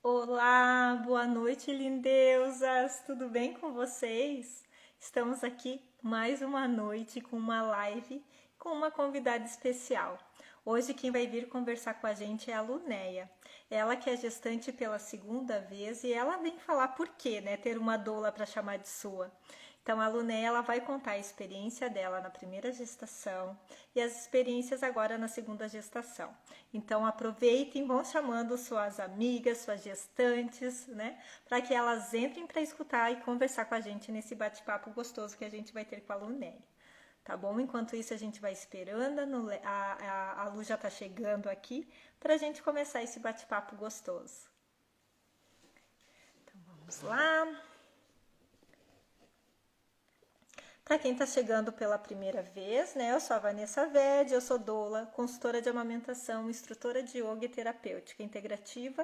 Olá, boa noite, lindeusas! Tudo bem com vocês? Estamos aqui mais uma noite com uma live com uma convidada especial. Hoje quem vai vir conversar com a gente é a Lunéia. Ela que é gestante pela segunda vez e ela vem falar por quê, né? Ter uma doula para chamar de sua. Então a Lunéia ela vai contar a experiência dela na primeira gestação e as experiências agora na segunda gestação. Então aproveitem, vão chamando suas amigas, suas gestantes, né, para que elas entrem para escutar e conversar com a gente nesse bate-papo gostoso que a gente vai ter com a Lunéia. Tá bom? Enquanto isso a gente vai esperando, a Lu já tá chegando aqui para a gente começar esse bate-papo gostoso. Então vamos lá. Para quem está chegando pela primeira vez, né? Eu sou a Vanessa Vede, eu sou doula, consultora de amamentação, instrutora de yoga e terapêutica integrativa,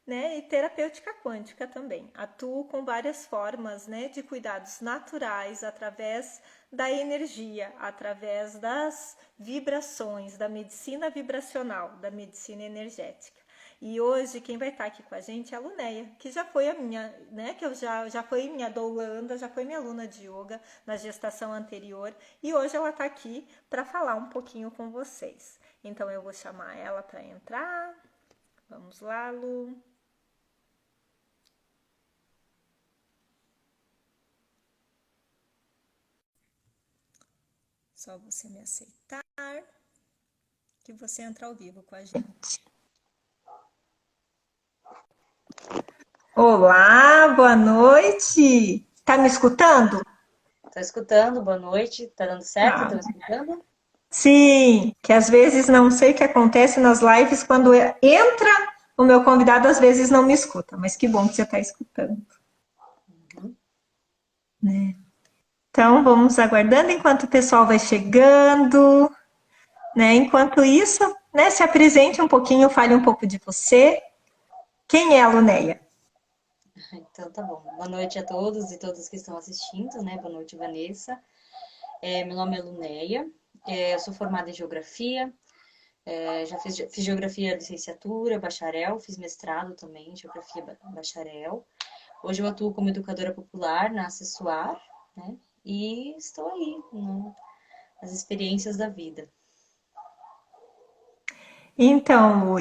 né? E terapêutica quântica também. Atuo com várias formas, né? De cuidados naturais através da energia, através das vibrações, da medicina vibracional, da medicina energética. E hoje quem vai estar aqui com a gente é a Lunéia, que já foi a minha, né, que eu já foi minha doulanda, já foi minha aluna de yoga na gestação anterior, e hoje ela está aqui para falar um pouquinho com vocês. Então eu vou chamar ela para entrar. Vamos lá, Lu. Só você me aceitar que você entra ao vivo com a gente. Olá, boa noite. Tá me escutando? Tô escutando, boa noite. Tá dando certo? Ah, Estão escutando? sim, que às vezes não sei o que acontece nas lives quando entra o meu convidado, às vezes não me escuta, mas que bom que você está escutando, Uhum. né? Então vamos aguardando enquanto o pessoal vai chegando, né? Enquanto isso, né, se apresente um pouquinho, fale um pouco de você. Quem é a Lunéia? Então tá bom. Boa noite a todos e todas que estão assistindo, né? Boa noite, Vanessa. Meu nome é Lunéia, eu sou formada em Geografia, já fiz Geografia licenciatura, bacharel, fiz mestrado também em Geografia bacharel. Hoje eu atuo como educadora popular na Acessoar, né? E estou aí, né, nas experiências da vida. Então,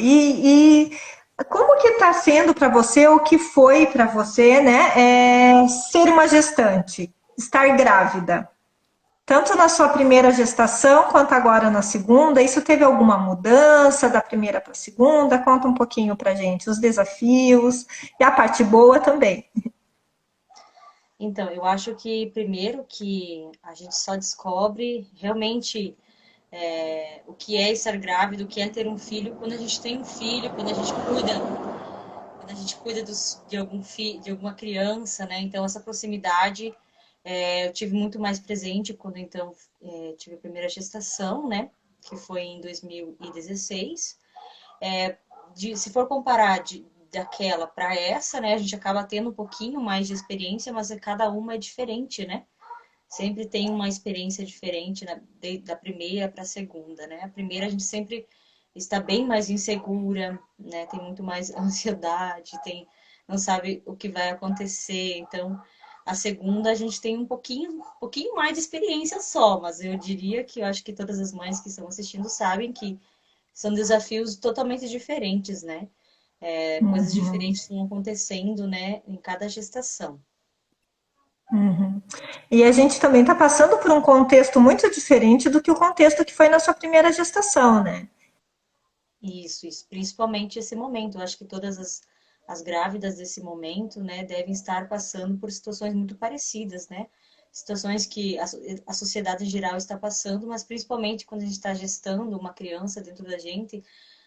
como que está sendo para você, o que foi para você, né, ser uma gestante, estar grávida? Tanto na sua primeira gestação quanto agora na segunda, isso teve alguma mudança da primeira para a segunda? Conta um pouquinho para gente, os desafios e a parte boa também. Então, eu acho que primeiro que a gente só descobre realmente o que é estar grávido, o que é ter um filho, quando a gente tem um filho, quando a gente cuida de algum filho, de alguma criança, né? Então essa proximidade eu tive muito mais presente quando então tive a primeira gestação, né? Que foi em 2016. Se for comparar daquela para essa, né? A gente acaba tendo um pouquinho mais de experiência, mas cada uma é diferente, né? Sempre tem uma experiência diferente da primeira para a segunda, né? A primeira a gente sempre está bem mais insegura, né? Tem muito mais ansiedade, não sabe o que vai acontecer. Então, a segunda a gente tem um pouquinho mais de experiência só, mas eu diria que eu acho que todas as mães que estão assistindo sabem que são desafios totalmente diferentes, né? Coisas Uhum, diferentes estão acontecendo, né, em cada gestação. uhum. E a gente também está passando por um contexto muito diferente do que o contexto que foi na sua primeira gestação, né? Isso, principalmente esse momento. Eu acho que todas as grávidas desse momento, né, devem estar passando por situações muito parecidas, né? Situações que a sociedade em geral está passando, mas principalmente quando a gente está gestando uma criança dentro da gente,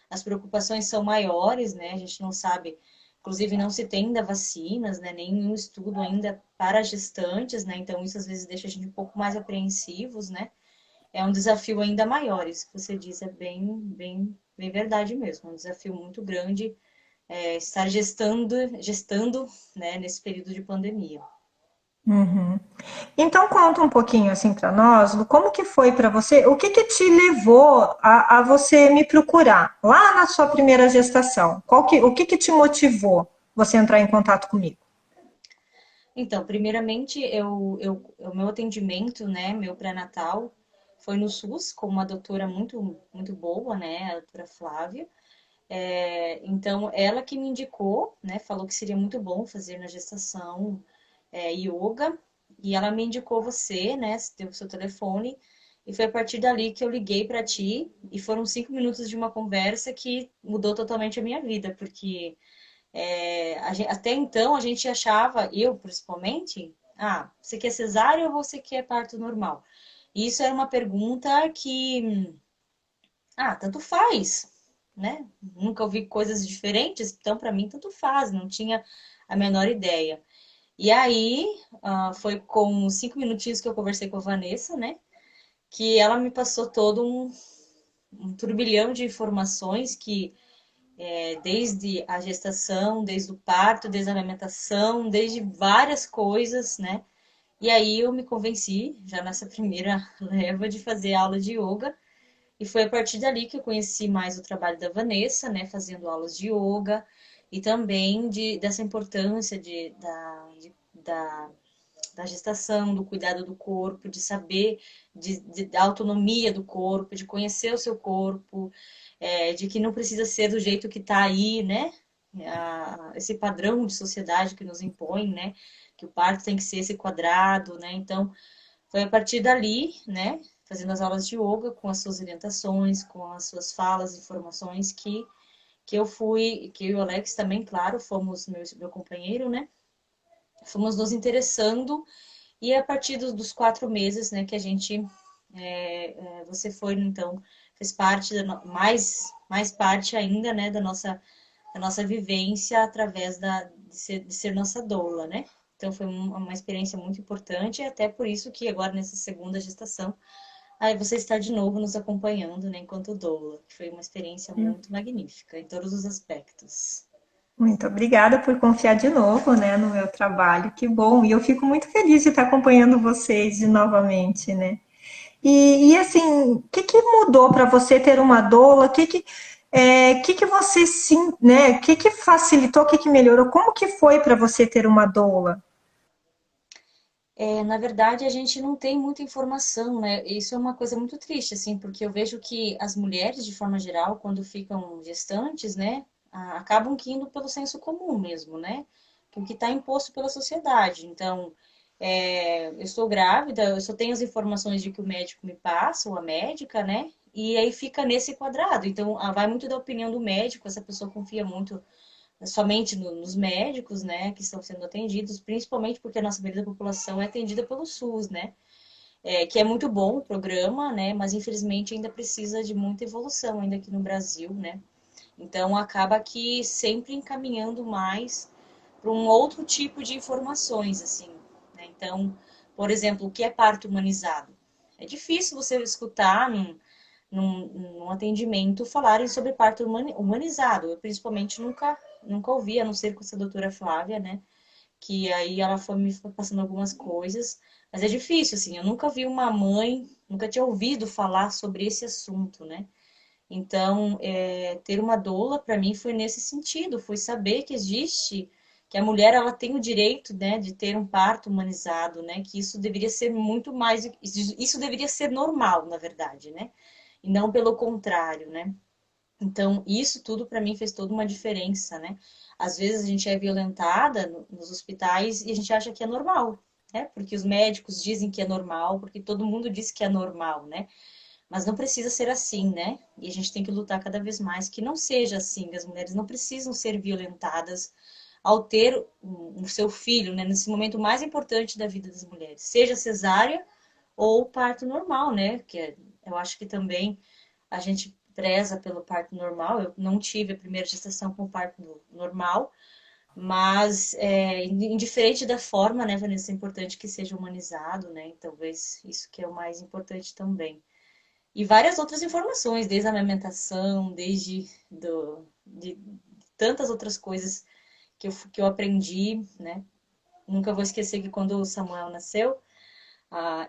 as preocupações são maiores, né? A gente não sabe, inclusive não se tem ainda vacinas, né? Nenhum estudo ainda para gestantes, né? Então isso às vezes deixa a gente um pouco mais apreensivos, né? É um desafio ainda maior. Isso que você diz é bem verdade mesmo. É um desafio muito grande estar gestando, né, nesse período de pandemia. Uhum. Então conta um pouquinho assim para nós, Lu, como que foi para você, o que que te levou a você me procurar lá na sua primeira gestação? O que que te motivou você entrar em contato comigo? Então, primeiramente, o meu atendimento, né, meu pré-natal, foi no SUS, com uma doutora muito boa, né, a doutora Flávia. Então, ela que me indicou, né, falou que seria muito bom fazer na gestação yoga, e ela me indicou você, né, deu o seu telefone, e foi a partir dali que eu liguei para ti, e foram 5 minutos de uma conversa que mudou totalmente a minha vida, porque até então a gente achava, eu principalmente, você quer cesárea ou você quer parto normal? E isso era uma pergunta que, tanto faz, né? Nunca ouvi coisas diferentes, então para mim tanto faz, não tinha a menor ideia. E aí, foi com 5 minutinhos que eu conversei com a Vanessa, né? Que ela me passou todo um turbilhão de informações que desde a gestação, desde o parto, desde a amamentação, desde várias coisas, né? E aí eu me convenci, já nessa primeira leva, de fazer aula de yoga. E foi a partir dali que eu conheci mais o trabalho da Vanessa, né? Fazendo aulas de yoga e também dessa importância da gestação, do cuidado do corpo, de saber da autonomia do corpo, de conhecer o seu corpo, de que não precisa ser do jeito que está aí, né? Esse padrão de sociedade que nos impõe, né? Que o parto tem que ser esse quadrado, né? Então, foi a partir dali, né? Fazendo as aulas de yoga, com as suas orientações, com as suas falas, informações, que eu fui, que eu e o Alex também, claro, fomos meu companheiro, né? Fomos nos interessando e a partir dos 4 meses, né, que a gente, você foi, então, fez parte, mais parte ainda, né, da nossa vivência através de ser nossa doula, né? Então foi uma experiência muito importante e até por isso que agora nessa segunda gestação, aí você está de novo nos acompanhando, né, enquanto doula, que foi uma experiência muito magnífica em todos os aspectos. Muito obrigada por confiar de novo, né, no meu trabalho. Que bom. E eu fico muito feliz de estar acompanhando vocês de novamente, né? Assim, o que que mudou para você ter uma doula? Que você sim, né? O que que facilitou? O que que melhorou? Como que foi para você ter uma doula? Na verdade, a gente não tem muita informação, né? Isso é uma coisa muito triste, assim, porque eu vejo que as mulheres, de forma geral, quando ficam gestantes, né, acabam que indo pelo senso comum mesmo, né? Que o que está imposto pela sociedade. Então, eu estou grávida, eu só tenho as informações de que o médico me passa, ou a médica, né? E aí fica nesse quadrado. Então, vai muito da opinião do médico, essa pessoa confia muito somente nos médicos, né, que estão sendo atendidos, principalmente porque a nossa maioria da população é atendida pelo SUS, né, que é muito bom o programa, né, mas infelizmente ainda precisa de muita evolução ainda aqui no Brasil, né, então acaba que sempre encaminhando mais para um outro tipo de informações, assim, né, então, por exemplo, o que é parto humanizado? É difícil você escutar num atendimento falarem sobre parto humanizado. Eu, principalmente, nunca ouvi, a não ser com essa doutora Flávia, né? Que aí ela foi me passando algumas coisas. Mas é difícil, assim. Eu nunca vi uma mãe, nunca tinha ouvido falar sobre esse assunto, né? Então, ter uma doula, para mim, foi nesse sentido. Foi saber que existe, que a mulher, ela tem o direito, né, de ter um parto humanizado, né? Que isso deveria ser muito mais... Isso deveria ser normal, na verdade, né? E não pelo contrário, né? Então, isso tudo para mim fez toda uma diferença, né? Às vezes a gente é violentada nos hospitais e a gente acha que é normal, né? Porque os médicos dizem que é normal, porque todo mundo diz que é normal, né? Mas não precisa ser assim, né? E a gente tem que lutar cada vez mais que não seja assim. As mulheres não precisam ser violentadas ao ter o seu filho, né? Nesse momento mais importante da vida das mulheres, seja cesárea ou parto normal, né? Eu acho que também a gente preza pelo parto normal. Eu não tive a primeira gestação com parto normal, mas indiferente da forma, né, Vanessa, é importante que seja humanizado, né? E talvez isso que é o mais importante também. E várias outras informações, desde a amamentação, de tantas outras coisas que eu aprendi, né? nunca vou esquecer que quando o Samuel nasceu,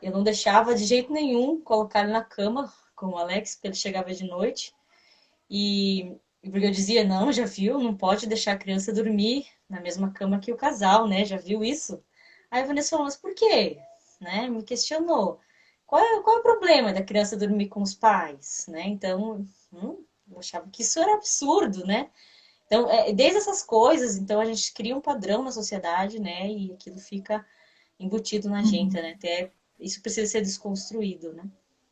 eu não deixava de jeito nenhum colocar ele na cama com o Alex, porque ele chegava de noite. E porque eu dizia, não, já viu, não pode deixar a criança dormir na mesma cama que o casal, né? Já viu isso? Aí a Vanessa falou, mas por quê? Né? Me questionou. Qual é o problema da criança dormir com os pais, né? Então, eu achava que isso era absurdo, né? Então, desde essas coisas, então a gente cria um padrão na sociedade, né? E aquilo fica embutido na gente, Uhum. né? Até isso precisa ser desconstruído, né?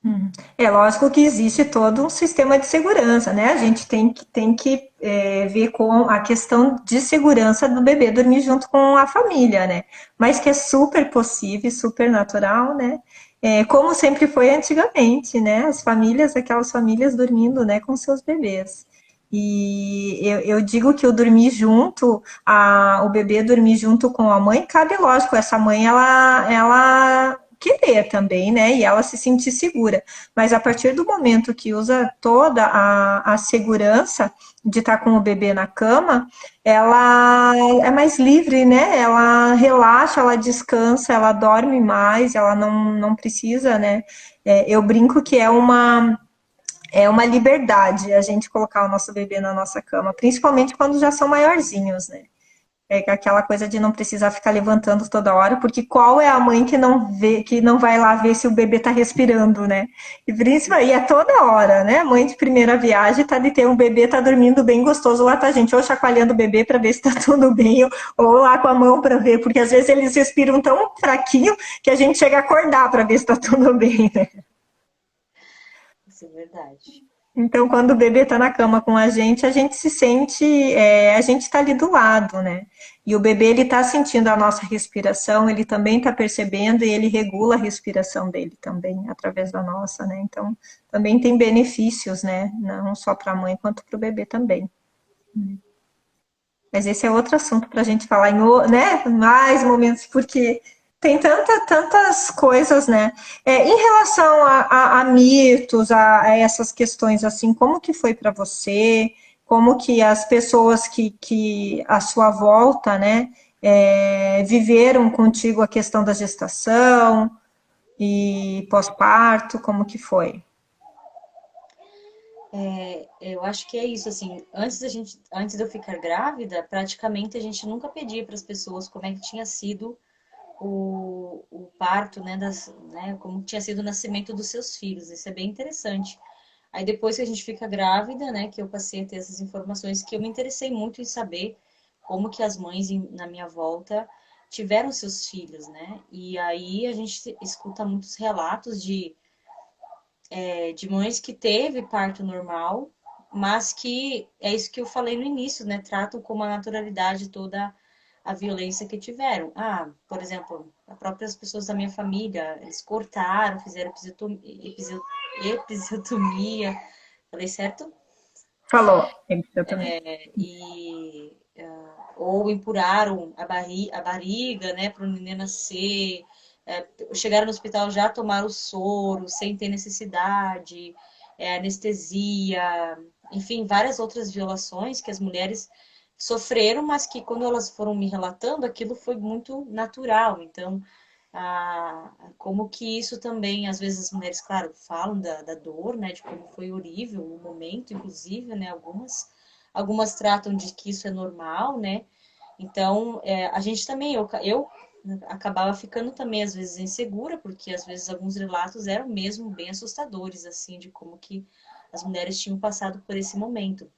Uhum. É lógico que existe todo um sistema de segurança, né? A gente ver com a questão de segurança do bebê dormir junto com a família, né? Mas que é super possível, super natural, né? Como sempre foi antigamente, né? As famílias, aquelas famílias dormindo, né, com seus bebês. E eu digo que o dormir junto, o bebê dormir junto com a mãe, cabe, lógico, essa mãe, ela querer também, né? E ela se sentir segura. Mas a partir do momento que usa toda a segurança de estar com o bebê na cama, ela é mais livre, né? Ela relaxa, ela descansa, ela dorme mais, ela não precisa, né? Eu brinco que é uma liberdade a gente colocar o nosso bebê na nossa cama, principalmente quando já são maiorzinhos, né? É aquela coisa de não precisar ficar levantando toda hora, porque qual é a mãe que não vê, que não vai lá ver se o bebê tá respirando, né? E principalmente, e é toda hora, né? Mãe de primeira viagem tá de ter um bebê, tá dormindo bem gostoso lá, tá a gente ou chacoalhando o bebê para ver se tá tudo bem, ou lá com a mão para ver, porque às vezes eles respiram tão fraquinho que a gente chega a acordar para ver se tá tudo bem, né? Isso é verdade. Então, quando o bebê está na cama com a gente se sente, a gente está ali do lado, né? E o bebê ele está sentindo a nossa respiração, ele também está percebendo e ele regula a respiração dele também através da nossa, né? Então, também tem benefícios, né? Não só para a mãe quanto para o bebê também. Mas esse é outro assunto para a gente falar né, mais momentos, porque tem tantas coisas, né? Em relação a mitos, a essas questões, assim, como que foi para você? Como que as pessoas que à sua volta, né, viveram contigo a questão da gestação e pós-parto, como que foi? Eu acho que é isso, assim, antes de eu ficar grávida, praticamente a gente nunca pedia para as pessoas como é que tinha sido o parto, né, como tinha sido o nascimento dos seus filhos. Isso é bem interessante. Aí depois que a gente fica grávida, né, que eu passei a ter essas informações, que eu me interessei muito em saber como que as mães na minha volta tiveram seus filhos, né? E aí a gente escuta muitos relatos de mães que teve parto normal, mas que é isso que eu falei no início, né? Tratam com uma naturalidade toda a violência que tiveram. Por exemplo, as próprias pessoas da minha família, eles cortaram, fizeram episiotomia, falei certo? Falou, eu também. Ou empurraram a barriga, né, para o neném nascer, chegaram no hospital já tomaram o soro sem ter necessidade, anestesia, enfim, várias outras violações que as mulheres sofreram, mas que quando elas foram me relatando, aquilo foi muito natural. Então, como que isso também, às vezes as mulheres, claro, falam da dor, né, de como foi horrível o momento, inclusive, né, algumas tratam de que isso é normal, né, então, a gente também, eu acabava ficando também às vezes insegura, porque às vezes alguns relatos eram mesmo bem assustadores, assim, de como que as mulheres tinham passado por esse momento.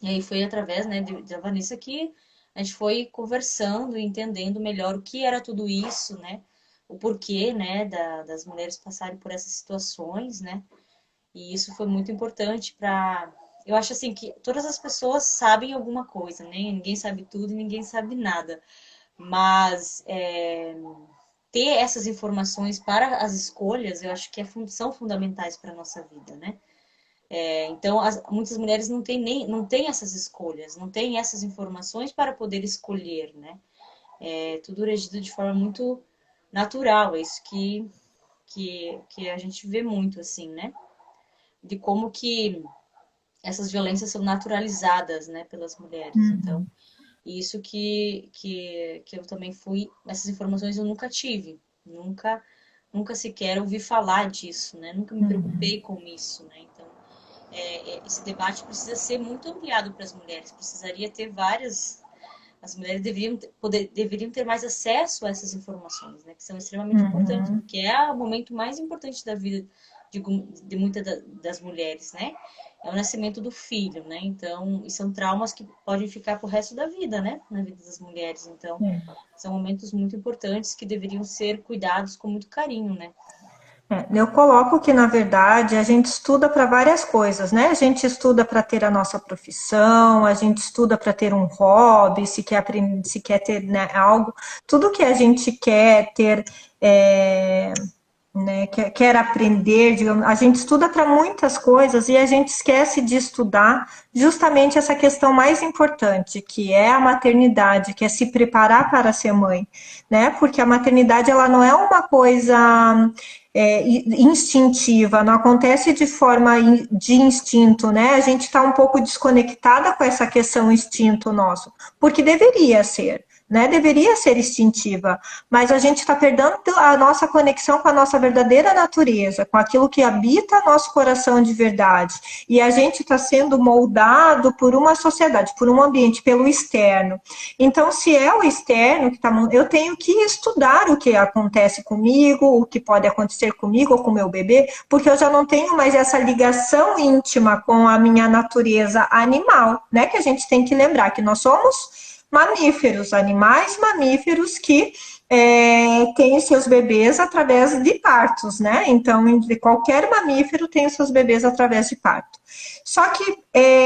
E aí foi através, né, da Vanessa que a gente foi conversando e entendendo melhor o que era tudo isso, né, o porquê, né, das mulheres passarem por essas situações, né, e isso foi muito importante para. Eu acho assim que todas as pessoas sabem alguma coisa, né? Ninguém sabe tudo e ninguém sabe nada. Mas ter essas informações para as escolhas, eu acho que são fundamentais para a nossa vida, né? Então, muitas mulheres não têm essas escolhas, não têm essas informações para poder escolher, né? Tudo regido de forma muito natural, é isso que a gente vê muito, assim, né? De como que essas violências são naturalizadas, né, pelas mulheres. Então, E isso que eu também fui, essas informações eu nunca tive, nunca sequer ouvi falar disso, né? Nunca me preocupei com isso, né? Então, esse debate precisa ser muito ampliado para as mulheres, precisaria ter várias. As mulheres deveriam ter mais acesso a essas informações, né? Que são extremamente importantes, porque é o momento mais importante da vida de muitas das mulheres, né? É o nascimento do filho, né? Então, e são traumas que podem ficar pro resto da vida, né? Na vida das mulheres. Então, são momentos muito importantes que deveriam ser cuidados com muito carinho, né? Eu coloco que, na verdade, a gente estuda para várias coisas, né? A gente estuda para ter a nossa profissão, a gente estuda para ter um hobby, se quer aprender, se quer ter, né, algo, tudo que a gente quer ter, né, quer aprender, digamos, a gente estuda para muitas coisas e a gente esquece de estudar justamente essa questão mais importante, que é a maternidade, que é se preparar para ser mãe, né? Porque a maternidade ela não é uma coisa instintiva, não acontece de forma de instinto, né? A gente está um pouco desconectada com essa questão instinto nosso, porque deveria ser. Né, deveria ser instintiva, mas a gente está perdendo a nossa conexão com a nossa verdadeira natureza, com aquilo que habita nosso coração de verdade. E a gente está sendo moldado por uma sociedade, por um ambiente, pelo externo. Então, se é o externo que está, eu tenho que estudar o que acontece comigo, o que pode acontecer comigo ou com o meu bebê, porque eu já não tenho mais essa ligação íntima com a minha natureza animal, né? Que a gente tem que lembrar que nós somos mamíferos, animais mamíferos que têm seus bebês através de partos, né? Então, qualquer mamífero tem os seus bebês através de parto. Só que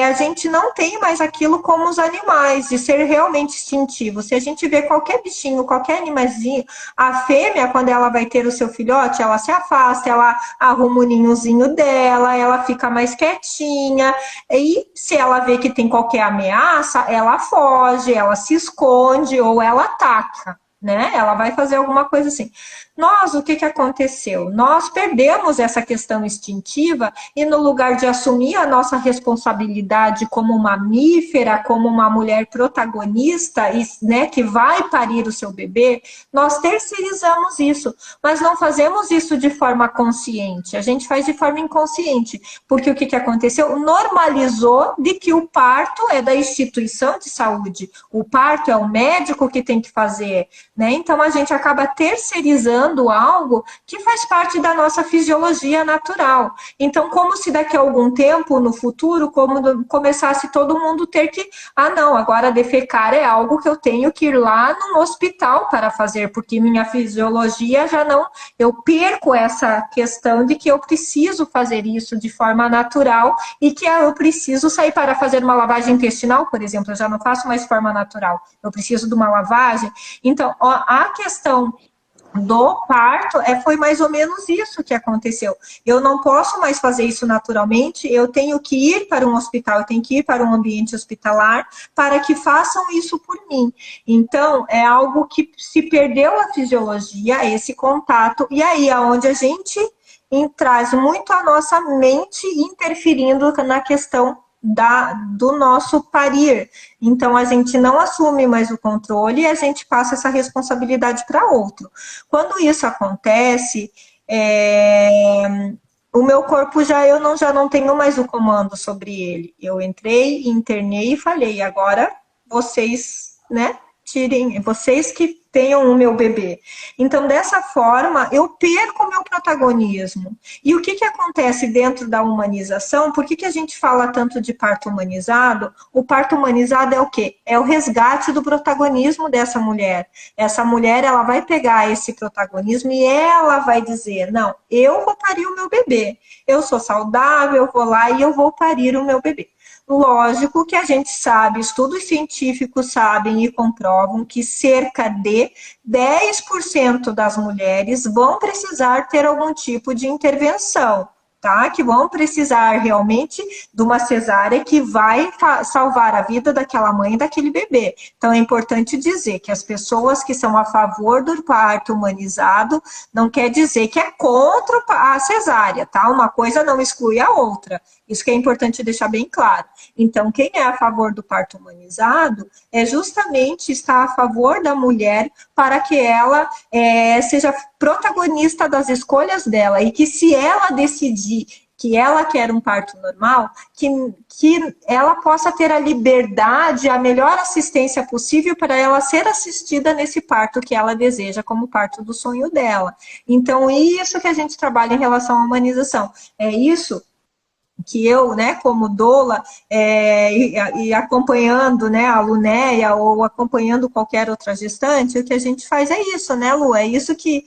a gente não tem mais aquilo como os animais, de ser realmente instintivo. Se a gente vê qualquer bichinho, qualquer animalzinho, a fêmea, quando ela vai ter o seu filhote, ela se afasta, ela arruma o ninhozinho dela, ela fica mais quietinha, e se ela vê que tem qualquer ameaça, ela foge, ela se esconde ou ela ataca. Né? Ela vai fazer alguma coisa assim. Nós, o que aconteceu? Nós perdemos essa questão instintiva e no lugar de assumir a nossa responsabilidade como mamífera, como uma mulher protagonista, né, que vai parir o seu bebê, nós terceirizamos isso, mas não fazemos isso de forma consciente, a gente faz de forma inconsciente, porque o que aconteceu? Normalizou de que o parto é da instituição de saúde, o parto é o médico que tem que fazer, né? Então a gente acaba terceirizando algo que faz parte da nossa fisiologia natural. Então, como se daqui a algum tempo, no futuro, como começasse todo mundo ter que, não, agora defecar é algo que eu tenho que ir lá no hospital para fazer, porque minha fisiologia já não, eu perco essa questão de que eu preciso fazer isso de forma natural e que eu preciso sair para fazer uma lavagem intestinal, por exemplo, eu já não faço mais de forma natural, eu preciso de uma lavagem. Então, a questão do parto foi mais ou menos isso que aconteceu. Eu não posso mais fazer isso naturalmente, eu tenho que ir para um hospital, eu tenho que ir para um ambiente hospitalar para que façam isso por mim. Então, é algo que se perdeu a fisiologia, esse contato, e aí é onde a gente traz muito a nossa mente interferindo na questão do nosso parir. Então, a gente não assume mais o controle e a gente passa essa responsabilidade para outro. Quando isso acontece, o meu corpo eu já não tenho mais o comando sobre ele. Eu entrei, internei e falei, agora vocês, né, tirem, vocês que tenham o meu bebê. Então, dessa forma, eu perco o meu protagonismo. E o que acontece dentro da humanização? Por que a gente fala tanto de parto humanizado? O parto humanizado é o quê? É o resgate do protagonismo dessa mulher. Essa mulher, ela vai pegar esse protagonismo e ela vai dizer, não, eu vou parir o meu bebê. Eu sou saudável, eu vou lá e eu vou parir o meu bebê. Lógico que a gente sabe, estudos científicos sabem e comprovam que cerca de 10% das mulheres vão precisar ter algum tipo de intervenção. tá? Que vão precisar realmente de uma cesárea que vai salvar a vida daquela mãe e daquele bebê. Então é importante dizer que as pessoas que são a favor do parto humanizado não quer dizer que é contra a cesárea, tá? Uma coisa não exclui a outra. Isso que é importante deixar bem claro. Então, quem é a favor do parto humanizado é justamente estar a favor da mulher para que ela seja protagonista das escolhas dela e que se ela decidir que ela quer um parto normal, que ela possa ter a liberdade, a melhor assistência possível para ela ser assistida nesse parto que ela deseja como parto do sonho dela. Então, isso que a gente trabalha em relação à humanização. É isso que eu, né, como doula, e acompanhando, né, a Lunéia ou acompanhando qualquer outra gestante, o que a gente faz é isso, né, Lu? É isso que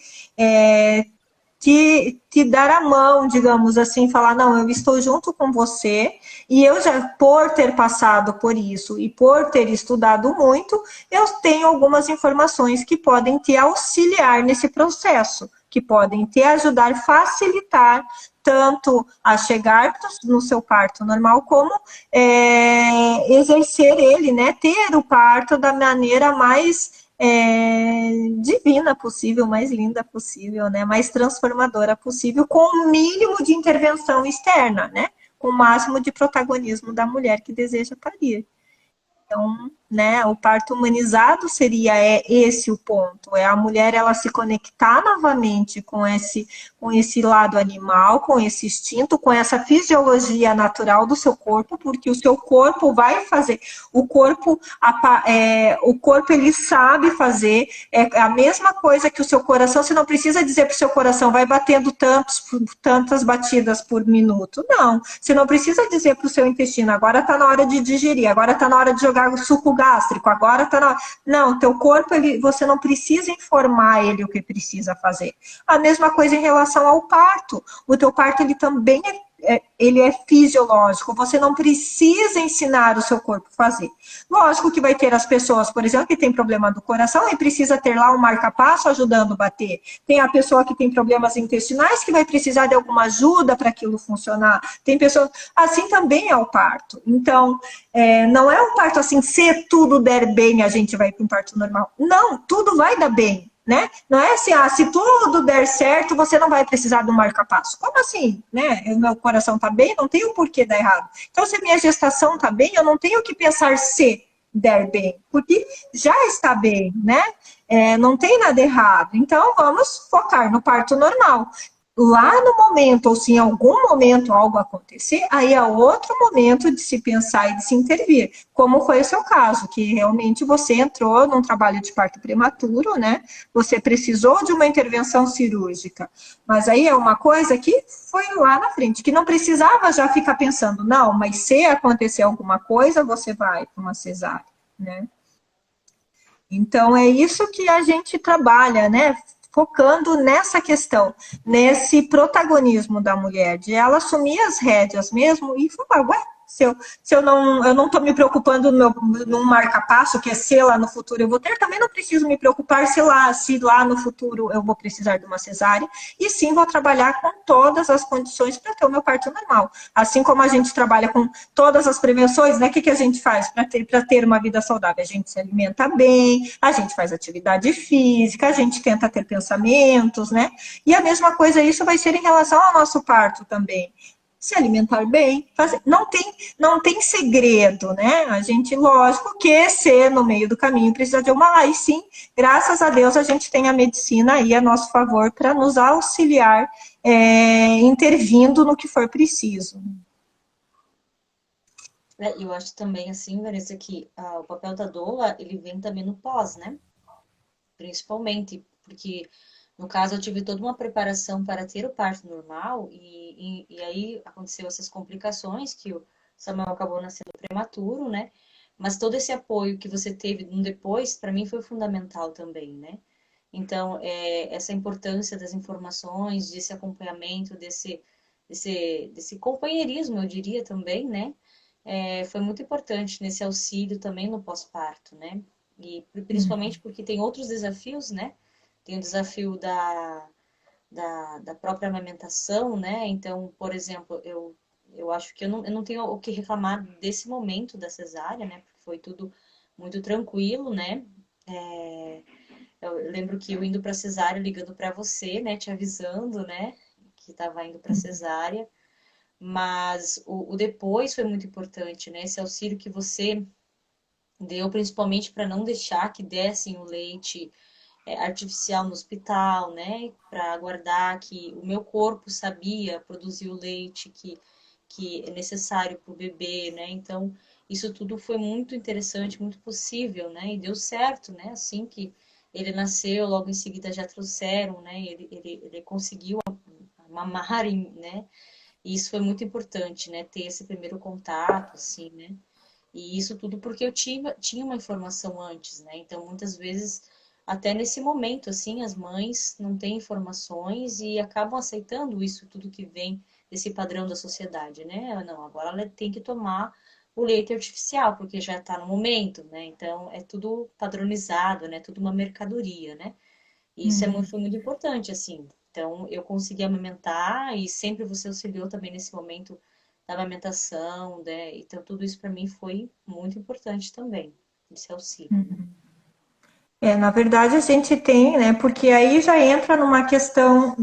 te dar a mão, digamos assim, falar, não, eu estou junto com você, e eu já, por ter passado por isso e por ter estudado muito, eu tenho algumas informações que podem te auxiliar nesse processo, que podem te ajudar, facilitar tanto a chegar no seu parto normal, como exercer ele, né? Ter o parto da maneira mais divina possível, mais linda possível, né? Mais transformadora possível, com o mínimo de intervenção externa, né? Com o máximo de protagonismo da mulher que deseja parir. Então, né, o parto humanizado seria esse o ponto, é a mulher ela se conectar novamente com esse lado animal, com esse instinto, com essa fisiologia natural do seu corpo, porque o seu corpo vai fazer, o corpo ele sabe fazer, é a mesma coisa que o seu coração, você não precisa dizer para o seu coração, vai batendo tantas batidas por minuto, não, você não precisa dizer para o seu intestino, agora está na hora de digerir, agora está na hora de jogar o suco gástrico, agora tá na... Não, teu corpo, você não precisa informar ele o que precisa fazer. A mesma coisa em relação ao parto. O teu parto, ele também ele é fisiológico, você não precisa ensinar o seu corpo a fazer. Lógico que vai ter as pessoas, por exemplo, que tem problema do coração e precisa ter lá um marca-passo ajudando a bater. Tem a pessoa que tem problemas intestinais que vai precisar de alguma ajuda para aquilo funcionar. Tem pessoas... Assim também é o parto. Então, não é um parto assim, se tudo der bem, a gente vai para um parto normal. Não, tudo vai dar bem. Né? Não é assim, se tudo der certo, você não vai precisar de um marca-passo. Como assim? Né? O meu coração está bem, não tem o porquê dar errado. Então, se a minha gestação está bem, eu não tenho que pensar se der bem, porque já está bem, né? Não tem nada errado. Então, vamos focar no parto normal. Lá no momento, ou se em algum momento algo acontecer, aí é outro momento de se pensar e de se intervir, como foi o seu caso, que realmente você entrou num trabalho de parto prematuro, né? Você precisou de uma intervenção cirúrgica, mas aí é uma coisa que foi lá na frente, que não precisava já ficar pensando, não, mas se acontecer alguma coisa, você vai para uma cesárea, né? Então, é isso que a gente trabalha, né? Focando nessa questão, nesse protagonismo da mulher, de ela assumir as rédeas mesmo e falar, ué, se eu não estou me preocupando num marca-passo, que é se lá no futuro eu vou ter, também não preciso me preocupar se lá no futuro eu vou precisar de uma cesárea, e sim vou trabalhar com todas as condições para ter o meu parto normal. Assim como a gente trabalha com todas as prevenções, né? O que a gente faz para ter uma vida saudável? A gente se alimenta bem, a gente faz atividade física, a gente tenta ter pensamentos, né? E a mesma coisa, isso vai ser em relação ao nosso parto também. Se alimentar bem, não tem segredo, né? A gente, lógico que se no meio do caminho precisa de uma, aí sim, graças a Deus a gente tem a medicina aí a nosso favor para nos auxiliar intervindo no que for preciso. Eu acho também, assim, Vanessa, que o papel da doula, ele vem também no pós, né? Principalmente, porque, no caso, eu tive toda uma preparação para ter o parto normal e aí aconteceu essas complicações que o Samuel acabou nascendo prematuro, né? Mas todo esse apoio que você teve no depois, para mim, foi fundamental também, né? Então, essa importância das informações, desse acompanhamento, desse companheirismo, eu diria também, né? Foi muito importante nesse auxílio também no pós-parto, né? E principalmente porque tem outros desafios, né? Tem o desafio da própria amamentação, né? Então, por exemplo, eu acho que eu não tenho o que reclamar desse momento da cesárea, né? Porque foi tudo muito tranquilo, né? Eu lembro que eu indo para cesárea, ligando para você, né? Te avisando, né? Que estava indo para cesárea. Mas o depois foi muito importante, né? Esse auxílio que você deu, principalmente para não deixar que dessem o leite artificial no hospital, né? Para aguardar que o meu corpo sabia produzir o leite que é necessário para o bebê, né? Então, isso tudo foi muito interessante, muito possível, né? E deu certo, né? Assim que ele nasceu, logo em seguida já trouxeram, né? Ele conseguiu mamar, né? E isso foi muito importante, né? Ter esse primeiro contato, assim, né? E isso tudo porque eu tinha uma informação antes, né? Então, muitas vezes, até nesse momento, assim, as mães não têm informações e acabam aceitando isso tudo que vem desse padrão da sociedade, né? Não, agora ela tem que tomar o leite artificial, porque já está no momento, né? Então, é tudo padronizado, né? Tudo uma mercadoria, né? E isso foi muito importante, assim. Então, eu consegui amamentar e sempre você auxiliou também nesse momento da amamentação, né? Então, tudo isso para mim foi muito importante também, esse auxílio, né? Na verdade a gente tem, né? Porque aí já entra numa questão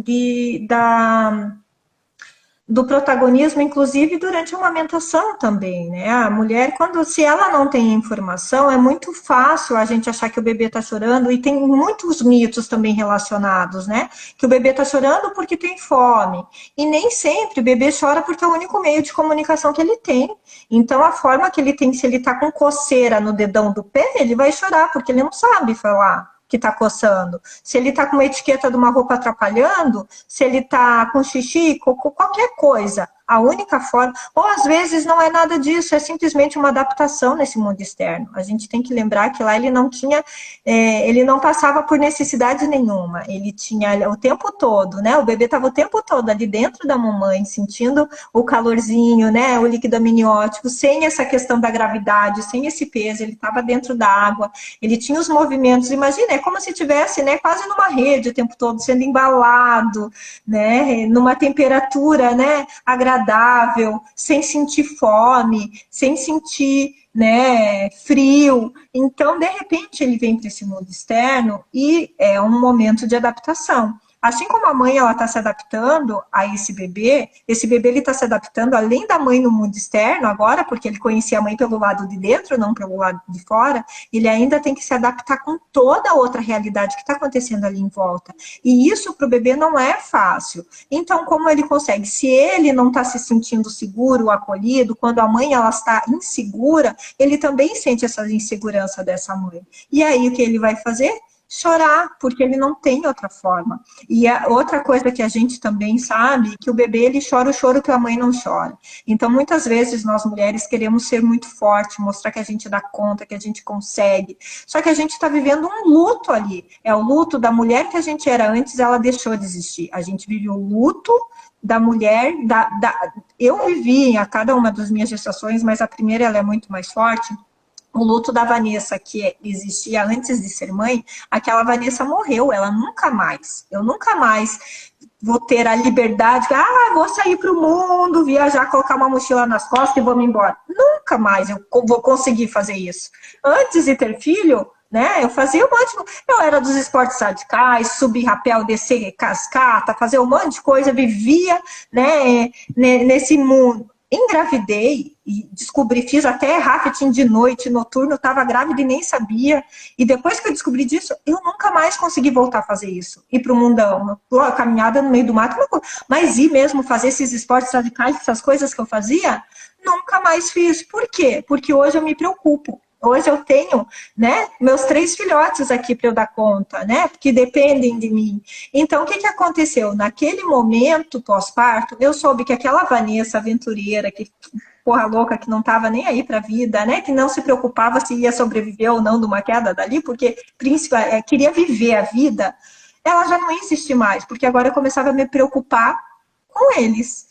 do protagonismo, inclusive durante a amamentação também, né? A mulher, se ela não tem informação, é muito fácil a gente achar que o bebê está chorando, e tem muitos mitos também relacionados, né? Que o bebê está chorando porque tem fome, e nem sempre o bebê chora porque é o único meio de comunicação que ele tem. Então, a forma que ele tem, se ele está com coceira no dedão do pé, ele vai chorar, porque ele não sabe falar que está coçando. Se ele está com uma etiqueta de uma roupa atrapalhando, se ele está com xixi, cocô, qualquer coisa. A única forma, ou às vezes não é nada disso, é simplesmente uma adaptação nesse mundo externo. A gente tem que lembrar que lá ele não tinha, ele não passava por necessidade nenhuma. Ele tinha o tempo todo, né? O bebê estava o tempo todo ali dentro da mamãe, sentindo o calorzinho, né? O líquido amniótico, sem essa questão da gravidade, sem esse peso, ele estava dentro da água, ele tinha os movimentos, imagina, é como se tivesse, né, quase numa rede o tempo todo, sendo embalado, né, numa temperatura, né, agradável, sem sentir fome, sem sentir, né, frio. Então, de repente, ele vem para esse mundo externo e é um momento de adaptação. Assim como a mãe ela está se adaptando a esse bebê ele está se adaptando além da mãe no mundo externo agora, porque ele conhecia a mãe pelo lado de dentro, não pelo lado de fora, ele ainda tem que se adaptar com toda a outra realidade que está acontecendo ali em volta. E isso para o bebê não é fácil. Então, como ele consegue? Se ele não está se sentindo seguro, acolhido, quando a mãe ela está insegura, ele também sente essa insegurança dessa mãe. E aí o que ele vai fazer? Chorar, porque ele não tem outra forma. E a outra coisa que a gente também sabe, que o bebê ele chora o choro que a mãe não chora. Então, muitas vezes nós mulheres queremos ser muito forte, mostrar que a gente dá conta, que a gente consegue. Só que a gente está vivendo um luto ali. É o luto da mulher que a gente era antes, ela deixou de existir. A gente vive o luto da mulher, eu vivi a cada uma das minhas gestações, mas a primeira ela é muito mais forte. O luto da Vanessa, que existia antes de ser mãe, aquela Vanessa morreu, eu nunca mais vou ter a liberdade, vou sair para o mundo, viajar, colocar uma mochila nas costas e vou me embora. Nunca mais eu vou conseguir fazer isso. Antes de ter filho, né, eu fazia um monte eu era dos esportes radicais, subir rapel, descer cascata, fazer um monte de coisa, vivia, né, nesse mundo. Engravidei e descobri, fiz até rafting de noite, noturno, estava grávida e nem sabia. E depois que eu descobri disso, eu nunca mais consegui voltar a fazer isso. Ir para o mundão, caminhada no meio do mato, mas ir mesmo fazer esses esportes radicais, essas coisas que eu fazia, nunca mais fiz. Por quê? Porque hoje eu me preocupo. Hoje eu tenho, né, meus 3 filhotes aqui para eu dar conta, né, que dependem de mim. Então, o que aconteceu? Naquele momento pós-parto, eu soube que aquela Vanessa aventureira, que porra louca, que não estava nem aí para a vida, né, que não se preocupava se ia sobreviver ou não de uma queda dali, porque queria viver a vida, ela já não existe mais, porque agora eu começava a me preocupar com eles.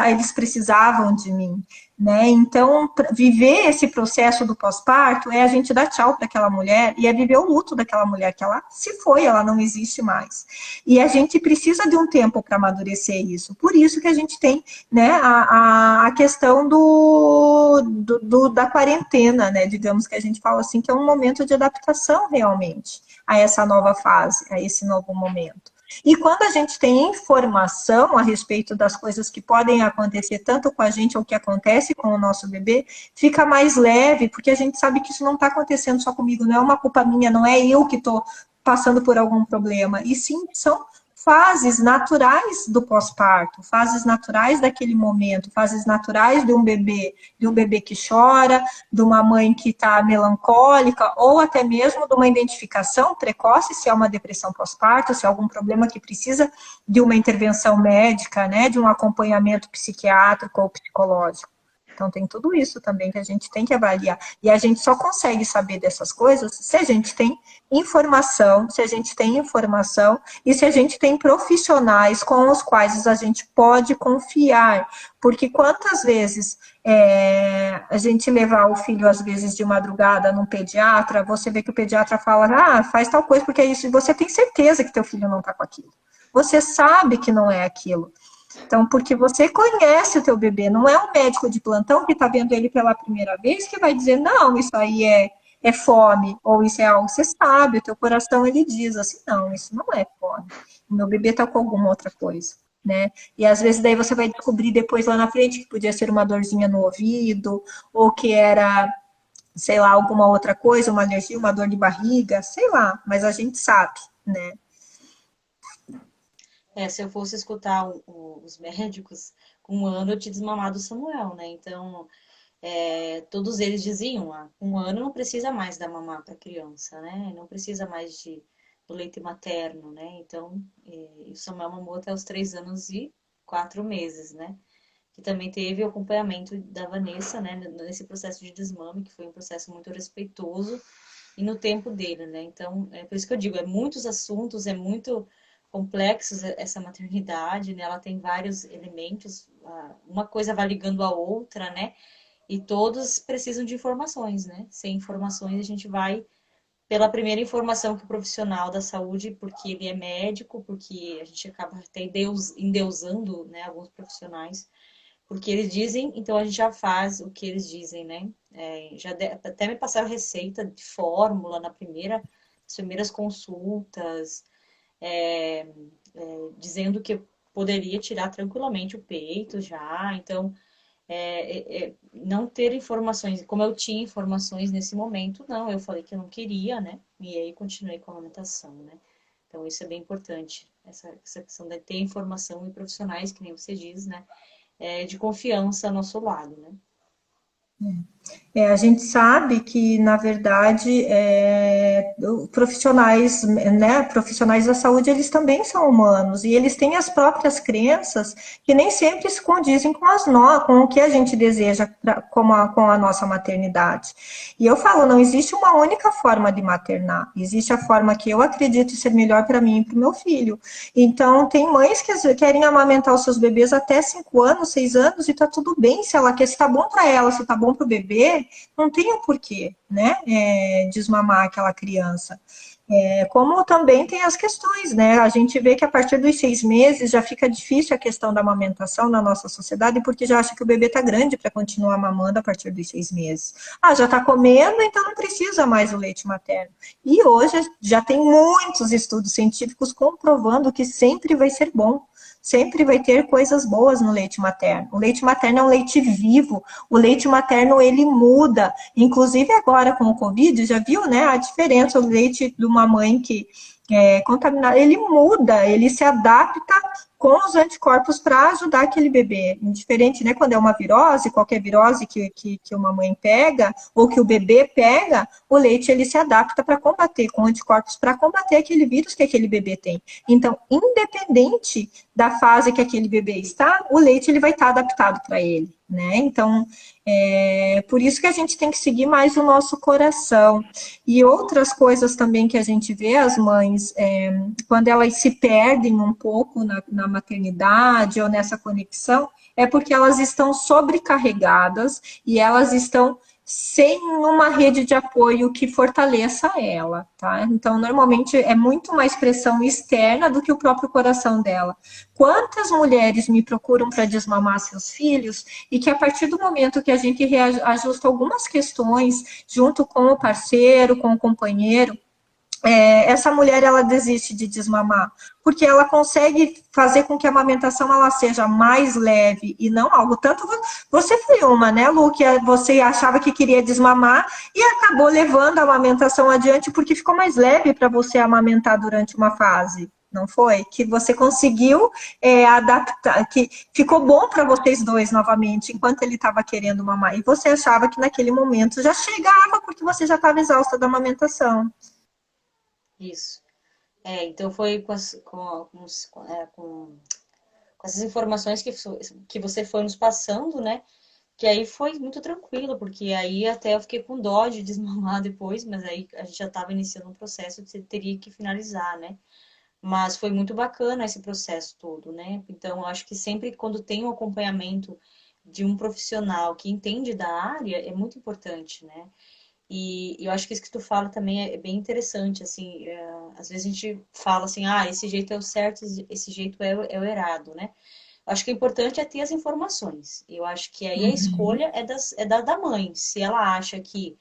Eles precisavam de mim, né? Então, viver esse processo do pós-parto é a gente dar tchau para aquela mulher e é viver o luto daquela mulher, que ela se foi, ela não existe mais. E a gente precisa de um tempo para amadurecer isso. Por isso que a gente tem, né, a questão da quarentena, né? Digamos que a gente fala assim, que é um momento de adaptação realmente a essa nova fase, a esse novo momento. E quando a gente tem informação a respeito das coisas que podem acontecer tanto com a gente ou que acontece com o nosso bebê, fica mais leve, porque a gente sabe que isso não está acontecendo só comigo, não é uma culpa minha, não é eu que estou passando por algum problema, e sim são fases naturais do pós-parto, fases naturais daquele momento, fases naturais de um bebê que chora, de uma mãe que está melancólica, ou até mesmo de uma identificação precoce, se é uma depressão pós-parto, se é algum problema que precisa de uma intervenção médica, né, de um acompanhamento psiquiátrico ou psicológico. Então, tem tudo isso também que a gente tem que avaliar. E a gente só consegue saber dessas coisas se a gente tem informação, e se a gente tem profissionais com os quais a gente pode confiar. Porque quantas vezes a gente levar o filho, às vezes, de madrugada num pediatra, você vê que o pediatra fala, faz tal coisa, porque é isso, e você tem certeza que teu filho não está com aquilo. Você sabe que não é aquilo. Então, porque você conhece o teu bebê, não é um médico de plantão que está vendo ele pela primeira vez que vai dizer, não, isso aí é fome, ou isso é algo que você sabe, o teu coração ele diz assim, não, isso não é fome, o meu bebê está com alguma outra coisa, né? E às vezes daí você vai descobrir depois lá na frente que podia ser uma dorzinha no ouvido, ou que era, sei lá, alguma outra coisa, uma alergia, uma dor de barriga, sei lá, mas a gente sabe, né? Se eu fosse escutar os médicos, com 1 ano eu tinha desmamado o Samuel, né? Então, todos eles diziam, com 1 ano não precisa mais dar mamar para a criança, né? Não precisa mais do leite materno, né? Então, o Samuel mamou até os 3 anos e 4 meses, né? Que também teve o acompanhamento da Vanessa, né? Nesse processo de desmame, que foi um processo muito respeitoso e no tempo dele, né? Então, é por isso que eu digo, muitos assuntos, é muito complexos essa maternidade, né? Ela tem vários elementos, uma coisa vai ligando a outra, né? E todos precisam de informações, né? Sem informações a gente vai pela primeira informação que o profissional da saúde, porque ele é médico, porque a gente acaba até endeusando, né, alguns profissionais, porque eles dizem, então a gente já faz o que eles dizem, né? Até me passaram receita de fórmula nas primeiras consultas, dizendo que eu poderia tirar tranquilamente o peito já, então não ter informações, como eu tinha informações nesse momento, não, eu falei que eu não queria, né? E aí continuei com a amamentação, né? Então isso é bem importante, essa questão de ter informação e profissionais, que nem você diz, né? De confiança ao nosso lado, né? A gente sabe que, na verdade, profissionais, né, profissionais da saúde, eles também são humanos e eles têm as próprias crenças que nem sempre se condizem com o que a gente deseja com a nossa maternidade. E eu falo, não existe uma única forma de maternar, existe a forma que eu acredito ser melhor para mim e para o meu filho. Então, tem mães que querem amamentar os seus bebês até 5 anos, 6 anos, e tá tudo bem se ela quer, se tá bom para ela, se tá bom para o bebê, não tem o porquê, né, desmamar aquela criança. Como também tem as questões, né? A gente vê que a partir dos 6 meses já fica difícil a questão da amamentação na nossa sociedade, porque já acha que o bebê está grande para continuar mamando a partir dos 6 meses. Já está comendo, então não precisa mais o leite materno. E hoje já tem muitos estudos científicos comprovando que sempre vai ser bom. Sempre vai ter coisas boas no leite materno. O leite materno é um leite vivo. O leite materno, ele muda. Inclusive agora com o Covid, já viu, né, a diferença? O leite de uma mãe que é contaminada, ele muda, ele se adapta com os anticorpos para ajudar aquele bebê. Indiferente, né, quando é uma virose, qualquer virose que uma mãe pega, ou que o bebê pega, o leite ele se adapta para combater, com anticorpos para combater aquele vírus que aquele bebê tem. Então, independente da fase que aquele bebê está, o leite ele vai estar adaptado para ele. né? Então, por isso que a gente tem que seguir mais o nosso coração. E outras coisas também que a gente vê, as mães, quando elas se perdem um pouco na maternidade ou nessa conexão, é porque elas estão sobrecarregadas e elas estão sem uma rede de apoio que fortaleça ela, tá? Então, normalmente é muito mais pressão externa do que o próprio coração dela. Quantas mulheres me procuram para desmamar seus filhos e que a partir do momento que a gente reajusta algumas questões junto com o parceiro, com o companheiro, essa mulher ela desiste de desmamar, porque ela consegue fazer com que a amamentação ela seja mais leve e não algo tanto. Você foi uma, né, Lu, que você achava que queria desmamar e acabou levando a amamentação adiante porque ficou mais leve para você amamentar durante uma fase. Não foi? Que você conseguiu adaptar, que ficou bom para vocês dois novamente, enquanto ele estava querendo mamar. E você achava que naquele momento já chegava, porque você já estava exausta da amamentação. Isso. Então foi com essas informações que você foi nos passando, né? Que aí foi muito tranquilo, porque aí até eu fiquei com dó de desmamar depois, mas aí a gente já estava iniciando um processo que você teria que finalizar, né? Mas foi muito bacana esse processo todo, né? Então, eu acho que sempre quando tem um acompanhamento de um profissional que entende da área, é muito importante, né? E eu acho que isso que tu fala também é bem interessante, assim, às vezes a gente fala assim, esse jeito é o certo, esse jeito é o errado, né? Eu acho que o importante é ter as informações. Eu acho que aí a escolha é da mãe. Se ela acha que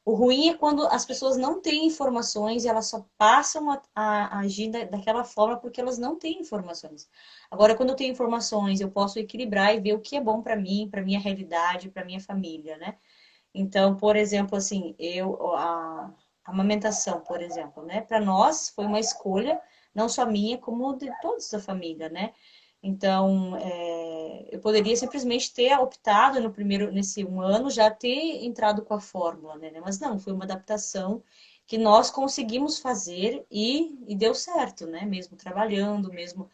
o ruim é quando as pessoas não têm informações e elas só passam a agir daquela forma porque elas não têm informações. Agora, quando eu tenho informações, eu posso equilibrar e ver o que é bom para mim, para minha realidade, para minha família, né? Então, por exemplo, assim, a amamentação, por exemplo, né? Para nós foi uma escolha, não só minha, como de todos da família, né? Então, eu poderia simplesmente ter optado nesse um ano, já ter entrado com a fórmula, né? Mas não, foi uma adaptação que nós conseguimos fazer e deu certo, né? Mesmo trabalhando, mesmo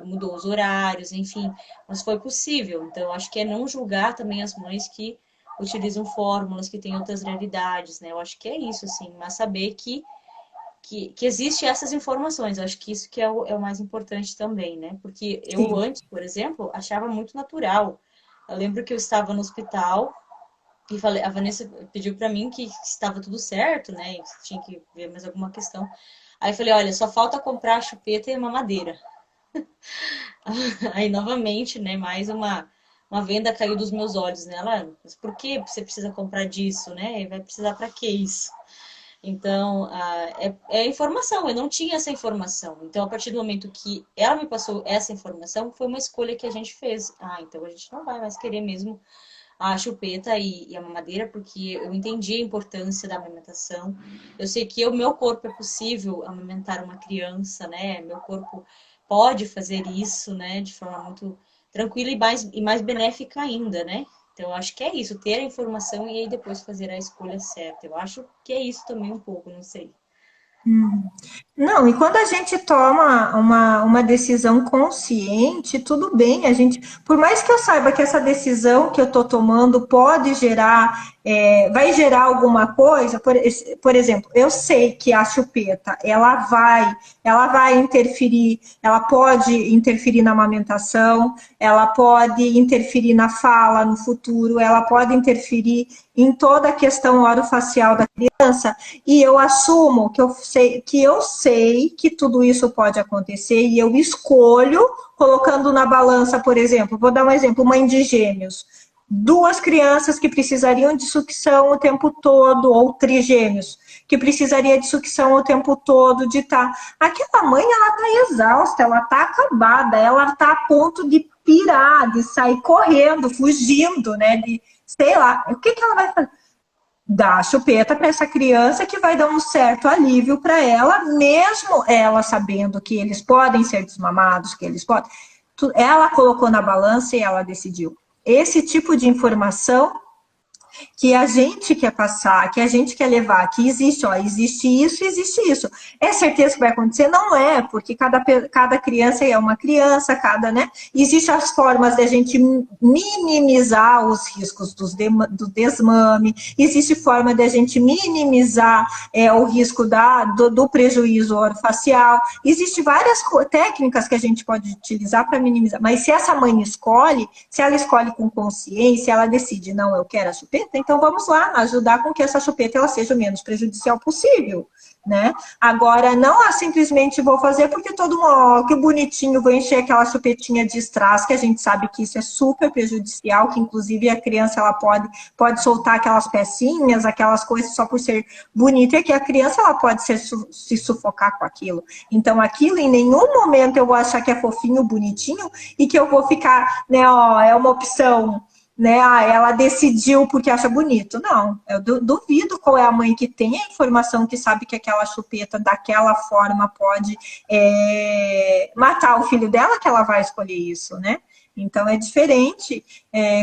mudou os horários, enfim, mas foi possível. Então, acho que é não julgar também as mães que utilizam fórmulas, que têm outras realidades, né? Eu acho que é isso, assim, mas saber que existe essas informações. Eu acho que isso que é o mais importante também, né? Porque eu Sim. antes, por exemplo, achava muito natural. Eu lembro que eu estava no hospital e falei, a Vanessa pediu para mim que estava tudo certo, né? E tinha que ver mais alguma questão. Aí eu falei, olha, só falta comprar a chupeta e a mamadeira. Aí novamente, né? Mais uma venda caiu dos meus olhos, né? Ela, mas por que você precisa comprar disso, né? Vai precisar para que isso? Então, é informação, eu não tinha essa informação. Então, a partir do momento que ela me passou essa informação, foi uma escolha que a gente fez. Então a gente não vai mais querer mesmo a chupeta e a mamadeira, porque eu entendi a importância da amamentação. Eu sei que o meu corpo é possível amamentar uma criança, né? Meu corpo pode fazer isso, né? De forma muito tranquila e mais benéfica ainda, né? Então, eu acho que é isso, ter a informação e aí depois fazer a escolha certa. Eu acho que é isso também um pouco, não sei. Não, e quando a gente toma uma decisão consciente, tudo bem, a gente, por mais que eu saiba que essa decisão que eu estou tomando pode gerar, vai gerar alguma coisa, por exemplo, eu sei que a chupeta, ela vai interferir, ela pode interferir na amamentação, ela pode interferir na fala no futuro, ela pode interferir em toda a questão orofacial da criança, e eu assumo que tudo isso pode acontecer e eu escolho colocando na balança, por exemplo, vou dar um exemplo, mãe de gêmeos, duas crianças que precisariam de sucção o tempo todo, ou trigêmeos, que precisaria de sucção o tempo todo, de estar. Aquela mãe, ela está exausta, ela está acabada, ela está a ponto de pirar, de sair correndo, fugindo, né? De, sei lá, o que ela vai fazer? Dar chupeta para essa criança que vai dar um certo alívio para ela, mesmo ela sabendo que eles podem ser desmamados, que eles podem. Ela colocou na balança e ela decidiu. Esse tipo de informação que a gente quer passar, que a gente quer levar, que existe, ó, existe isso, existe isso. É certeza que vai acontecer? Não é, porque cada criança é uma criança, cada, né? Existem as formas de a gente minimizar os riscos do desmame, existe forma de a gente minimizar o risco do prejuízo orofacial, existem várias técnicas que a gente pode utilizar para minimizar, mas se essa mãe escolhe, se ela escolhe com consciência, ela decide, não, eu quero a chupeta, então vamos lá, ajudar com que essa chupeta ela seja o menos prejudicial possível, né? Agora, não simplesmente vou fazer porque todo mundo, ó, que bonitinho, vou encher aquela chupetinha de strass, que a gente sabe que isso é super prejudicial, que inclusive a criança ela pode soltar aquelas pecinhas, aquelas coisas só por ser bonita, e que a criança ela pode se sufocar com aquilo. Então, aquilo em nenhum momento eu vou achar que é fofinho, bonitinho, e que eu vou ficar, né, ó, é uma opção, né? Ah, ela decidiu porque acha bonito. Não, eu duvido qual é a mãe que tem a informação que sabe que aquela chupeta daquela forma pode matar o filho dela, que ela vai escolher isso, né? Então é diferente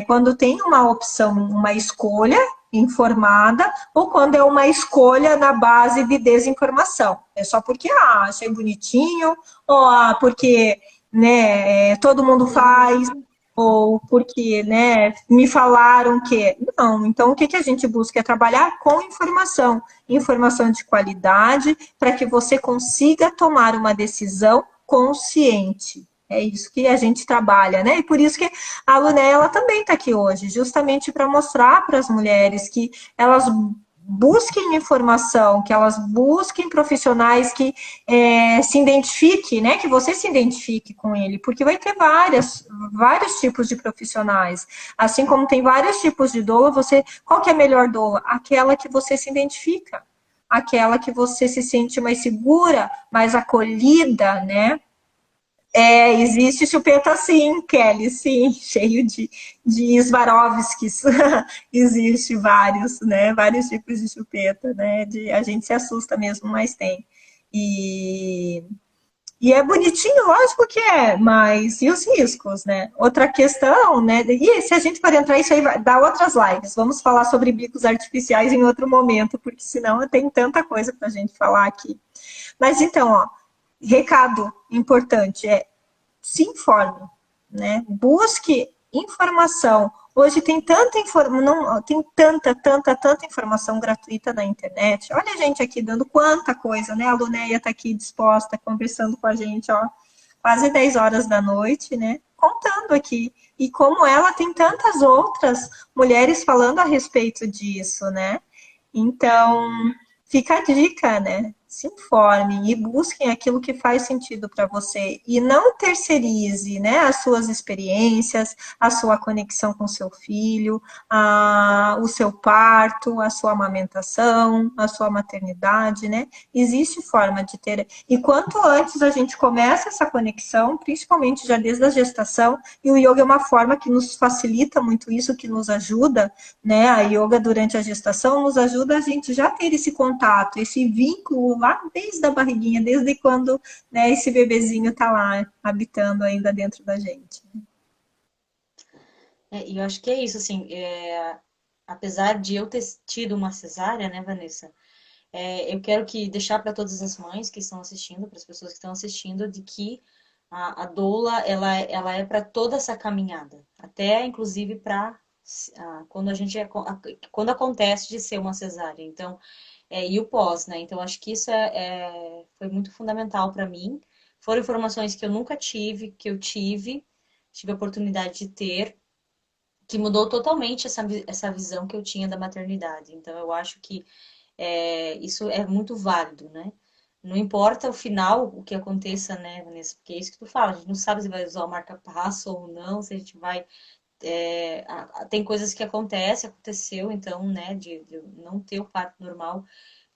quando tem uma opção, uma escolha informada, ou quando é uma escolha na base de desinformação. É só porque, achei bonitinho, ou porque né, todo mundo faz, ou porque né, me falaram que. Não, então o que, que a gente busca é trabalhar com informação, informação de qualidade, para que você consiga tomar uma decisão consciente. É isso que a gente trabalha, né? E por isso que a Luné, ela também está aqui hoje, justamente para mostrar para as mulheres que elas busquem informação, que elas busquem profissionais que se identifique, né? Que você se identifique com ele, porque vai ter vários tipos de profissionais. Assim como tem vários tipos de doula, qual que é a melhor doula? Aquela que você se identifica, aquela que você se sente mais segura, mais acolhida, né? Existe chupeta sim, Kelly, sim, cheio de Swarovskis. Existe vários, né? Vários tipos de chupeta, né? A gente se assusta mesmo, mas tem. E, e é bonitinho, lógico que é, mas e os riscos, né? Outra questão, né? E se a gente for entrar, isso aí vai dar outras lives. Vamos falar sobre bicos artificiais em outro momento, porque senão tem tanta coisa para a gente falar aqui. Mas então, ó, recado importante se informe, né? Busque informação. Hoje tem tanta informação, tem tanta informação gratuita na internet. Olha a gente aqui dando quanta coisa, né? A Lunéia está aqui disposta, conversando com a gente, ó, quase 10 horas da noite, né? Contando aqui. E como ela tem tantas outras mulheres falando a respeito disso, né? Então, fica a dica, né? Se informem e busquem aquilo que faz sentido para você e não terceirize, né, as suas experiências, a sua conexão com seu filho, o seu parto, a sua amamentação, a sua maternidade, né? Existe forma de ter. E quanto antes a gente começa essa conexão, principalmente já desde a gestação, e o yoga é uma forma que nos facilita muito isso, que nos ajuda, né? A yoga durante a gestação nos ajuda a gente já ter esse contato, esse vínculo lá desde a barriguinha, desde quando, né, esse bebezinho está lá habitando ainda dentro da gente. E eu acho que é isso, assim, apesar de eu ter tido uma cesárea, né, Vanessa, eu quero deixar para todas as mães que estão assistindo, para as pessoas que estão assistindo, de que a doula, ela é para toda essa caminhada, até inclusive para quando quando acontece de ser uma cesárea, então, e o pós, né? Então, acho que isso foi muito fundamental para mim. Foram informações que eu nunca tive, que eu tive a oportunidade de ter, que mudou totalmente essa visão que eu tinha da maternidade. Então, eu acho que isso é muito válido, né? Não importa o final, o que aconteça, né, Vanessa? Porque é isso que tu fala, a gente não sabe se vai usar o marca-passo ou não, se a gente vai. Tem coisas que aconteceu, então, né, de não ter o parto normal,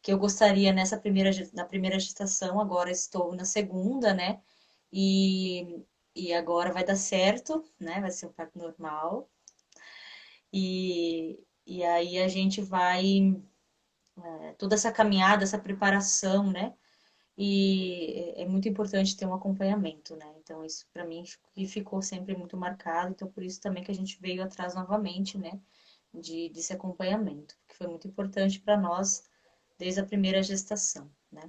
que eu gostaria na primeira gestação, agora estou na segunda, né? E agora vai dar certo, né? Vai ser um parto normal. E aí a gente vai toda essa caminhada, essa preparação, né? E é muito importante ter um acompanhamento, né? Então, isso para mim ficou sempre muito marcado. Então, por isso também que a gente veio atrás novamente, né? desse acompanhamento, que foi muito importante para nós desde a primeira gestação, né?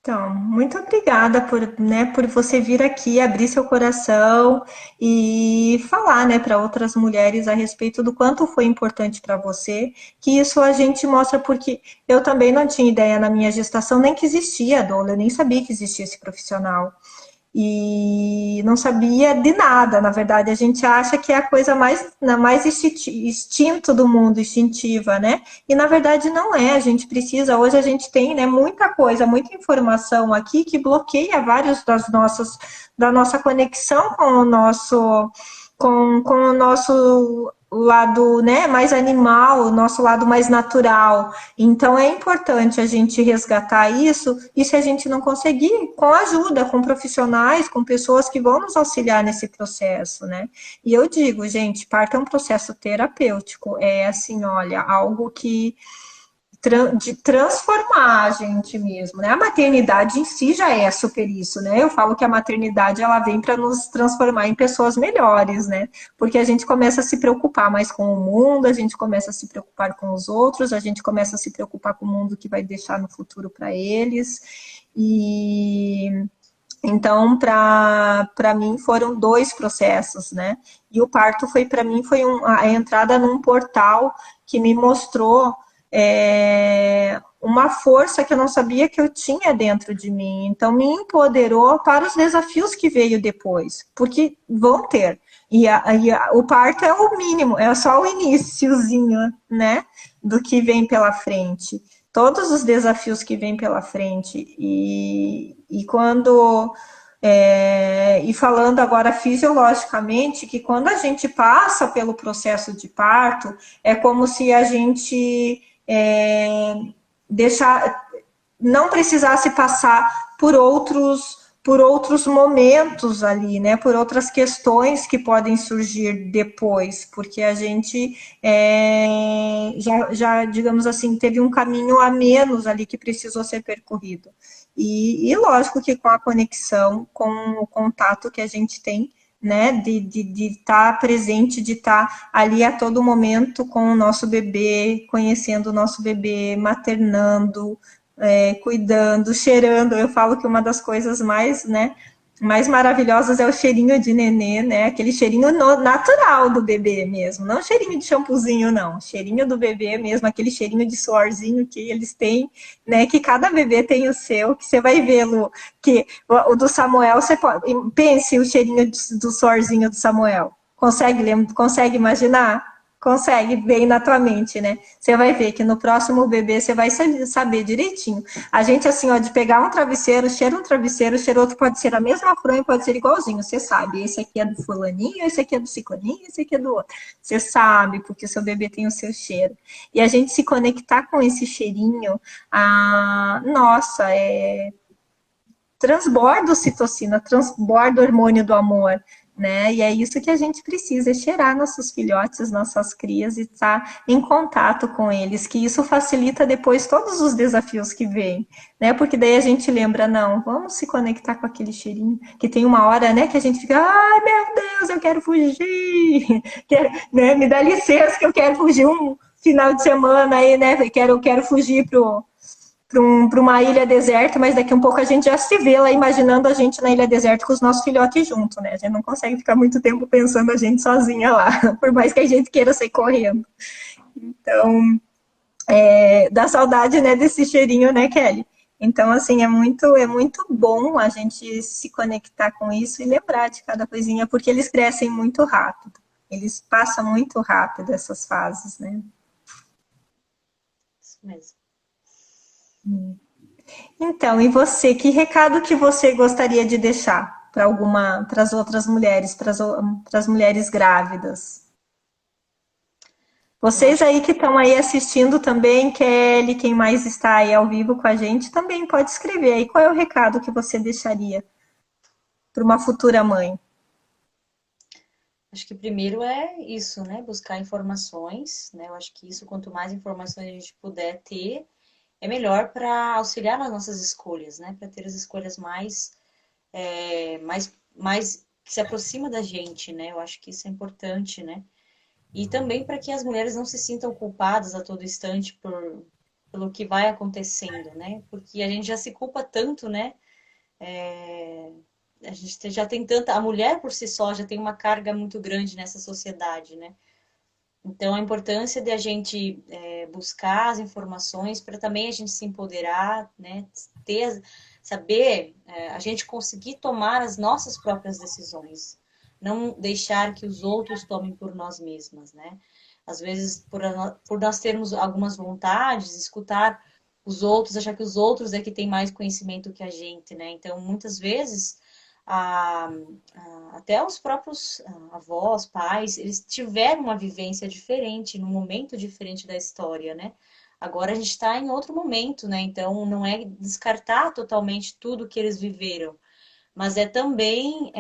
Então, muito obrigada por você vir aqui, abrir seu coração e falar, né, para outras mulheres a respeito do quanto foi importante para você, que isso a gente mostra porque eu também não tinha ideia na minha gestação nem que existia a doula, eu nem sabia que existia esse profissional e não sabia de nada. Na verdade, a gente acha que é a coisa mais instinto do mundo, instintiva, né? E na verdade não é. A gente precisa, hoje a gente tem, né, muita coisa, muita informação aqui que bloqueia vários da nossa conexão com o nosso lado, né, mais animal, o nosso lado mais natural. Então é importante a gente resgatar isso, e se a gente não conseguir, com ajuda, com profissionais, com pessoas que vão nos auxiliar nesse processo, né? E eu digo, gente, parto é um processo terapêutico, é assim, olha, algo que de transformar a gente mesmo, né? A maternidade em si já é super isso, né? Eu falo que a maternidade ela vem para nos transformar em pessoas melhores, né? Porque a gente começa a se preocupar mais com o mundo, a gente começa a se preocupar com os outros, a gente começa a se preocupar com o mundo que vai deixar no futuro para eles. E então, para mim foram dois processos, né? E o parto foi para mim foi a entrada num portal que me mostrou uma força que eu não sabia que eu tinha dentro de mim. Então, me empoderou para os desafios que veio depois, porque vão ter. O parto é o mínimo, é só o iníciozinho, né? Do que vem pela frente. Todos os desafios que vêm pela frente. E quando. E falando agora fisiologicamente, que quando a gente passa pelo processo de parto, é como se a gente deixar, não precisasse passar por outros momentos ali, né? Por outras questões que podem surgir depois, porque a gente digamos assim, teve um caminho a menos ali que precisou ser percorrido. E lógico que com a conexão, com o contato que a gente tem, né, de estar presente, de estar ali a todo momento com o nosso bebê, conhecendo o nosso bebê, maternando, cuidando, cheirando. Eu falo que uma das coisas mais, né, mais maravilhosas é o cheirinho de nenê, né? Aquele cheirinho natural do bebê mesmo, não cheirinho de shampoozinho, não. Cheirinho do bebê mesmo, aquele cheirinho de suorzinho que eles têm, né? Que cada bebê tem o seu, que você vai vê-lo, que o do Samuel, você pode, pense o cheirinho do suorzinho do Samuel. Consegue imaginar? Consegue, bem na tua mente, né? Você vai ver que no próximo bebê você vai saber direitinho. A gente, assim, ó, de pegar um travesseiro, cheira outro, pode ser a mesma fronha, pode ser igualzinho, você sabe. Esse aqui é do fulaninho, esse aqui é do ciclaninho, esse aqui é do outro. Você sabe, porque o seu bebê tem o seu cheiro. E a gente se conectar com esse cheirinho, nossa, transborda ocitocina, transborda o hormônio do amor, né? E é isso que a gente precisa, é cheirar nossos filhotes, nossas crias e estar em contato com eles, que isso facilita depois todos os desafios que vêm, né? Porque daí a gente lembra, não, vamos se conectar com aquele cheirinho, que tem uma hora, né, que a gente fica, ai meu Deus, eu quero fugir, quero, né, me dá licença que eu quero fugir um final de semana aí, né, quero fugir para uma ilha deserta, mas daqui a um pouco a gente já se vê lá imaginando a gente na ilha deserta com os nossos filhotes junto, né? A gente não consegue ficar muito tempo pensando a gente sozinha lá, por mais que a gente queira sair correndo. Então, dá saudade, né, desse cheirinho, né, Kelly? Então, assim, é muito bom a gente se conectar com isso e lembrar de cada coisinha, porque eles crescem muito rápido. Eles passam muito rápido essas fases, né? Isso mesmo. Então, e você, que recado que você gostaria de deixar para as outras mulheres, para as mulheres grávidas? Eu Vocês acho aí que estão aí assistindo também, Kelly, quem mais está aí ao vivo com a gente, também pode escrever aí qual é o recado que você deixaria para uma futura mãe. Acho que primeiro é isso, né? Buscar informações, né? Eu acho que isso, quanto mais informações a gente puder ter, é melhor para auxiliar nas nossas escolhas, né? Para ter as escolhas mais que se aproxima da gente, né? Eu acho que isso é importante, né? e também para que as mulheres não se sintam culpadas a todo instante pelo que vai acontecendo, né? Porque a gente já se culpa tanto, né? A gente já tem tanta. A mulher por si só já tem uma carga muito grande nessa sociedade, né? Então, a importância de a gente buscar as informações para também a gente se empoderar, né? Ter, saber, a gente conseguir tomar as nossas próprias decisões. Não deixar que os outros tomem por nós mesmas, né? Às vezes, por nós termos algumas vontades, escutar os outros, achar que os outros é que têm mais conhecimento que a gente, né? Então, muitas vezes, a, até os próprios avós, pais, eles tiveram uma vivência diferente, num momento diferente da história, né? Agora a gente está em outro momento, né? Então não é descartar totalmente tudo que eles viveram, mas é também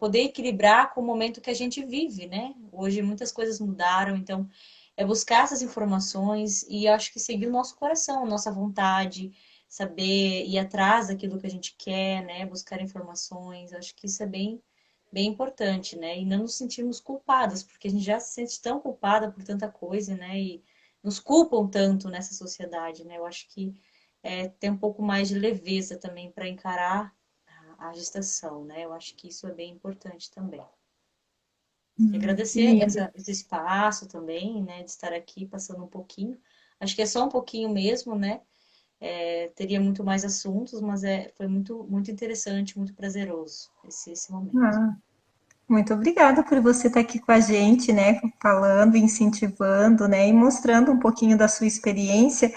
poder equilibrar com o momento que a gente vive, né? Hoje muitas coisas mudaram, então é buscar essas informações e acho que seguir o nosso coração, a nossa vontade, saber ir atrás daquilo que a gente quer, né? Buscar informações, acho que isso é bem importante, né? E não nos sentirmos culpadas, porque a gente já se sente tão culpada por tanta coisa, né? E nos culpam tanto nessa sociedade, né? Eu acho que tem um pouco mais de leveza também para encarar a gestação, né? Eu acho que isso é bem importante também. E Que agradecer lindo. esse espaço também, né? De estar aqui passando um pouquinho. Acho que é só um pouquinho mesmo, né? Teria muito mais assuntos, mas foi muito interessante, muito prazeroso esse momento. Ah, muito obrigada por você estar aqui com a gente, né? Falando, incentivando, né? E mostrando um pouquinho da sua experiência.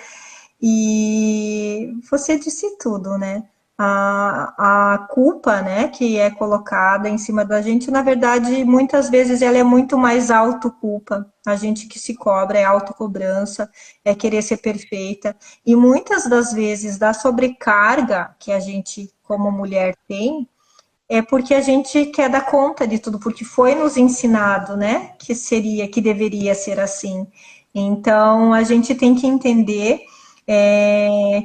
E você disse tudo, né? A culpa, né, que é colocada em cima da gente, na verdade, muitas vezes ela é muito mais autoculpa. A gente que se cobra é autocobrança, é querer ser perfeita. E muitas das vezes da sobrecarga que a gente, como mulher, tem, é porque a gente quer dar conta de tudo, porque foi nos ensinado, né, que seria, que deveria ser assim. Então, a gente tem que entender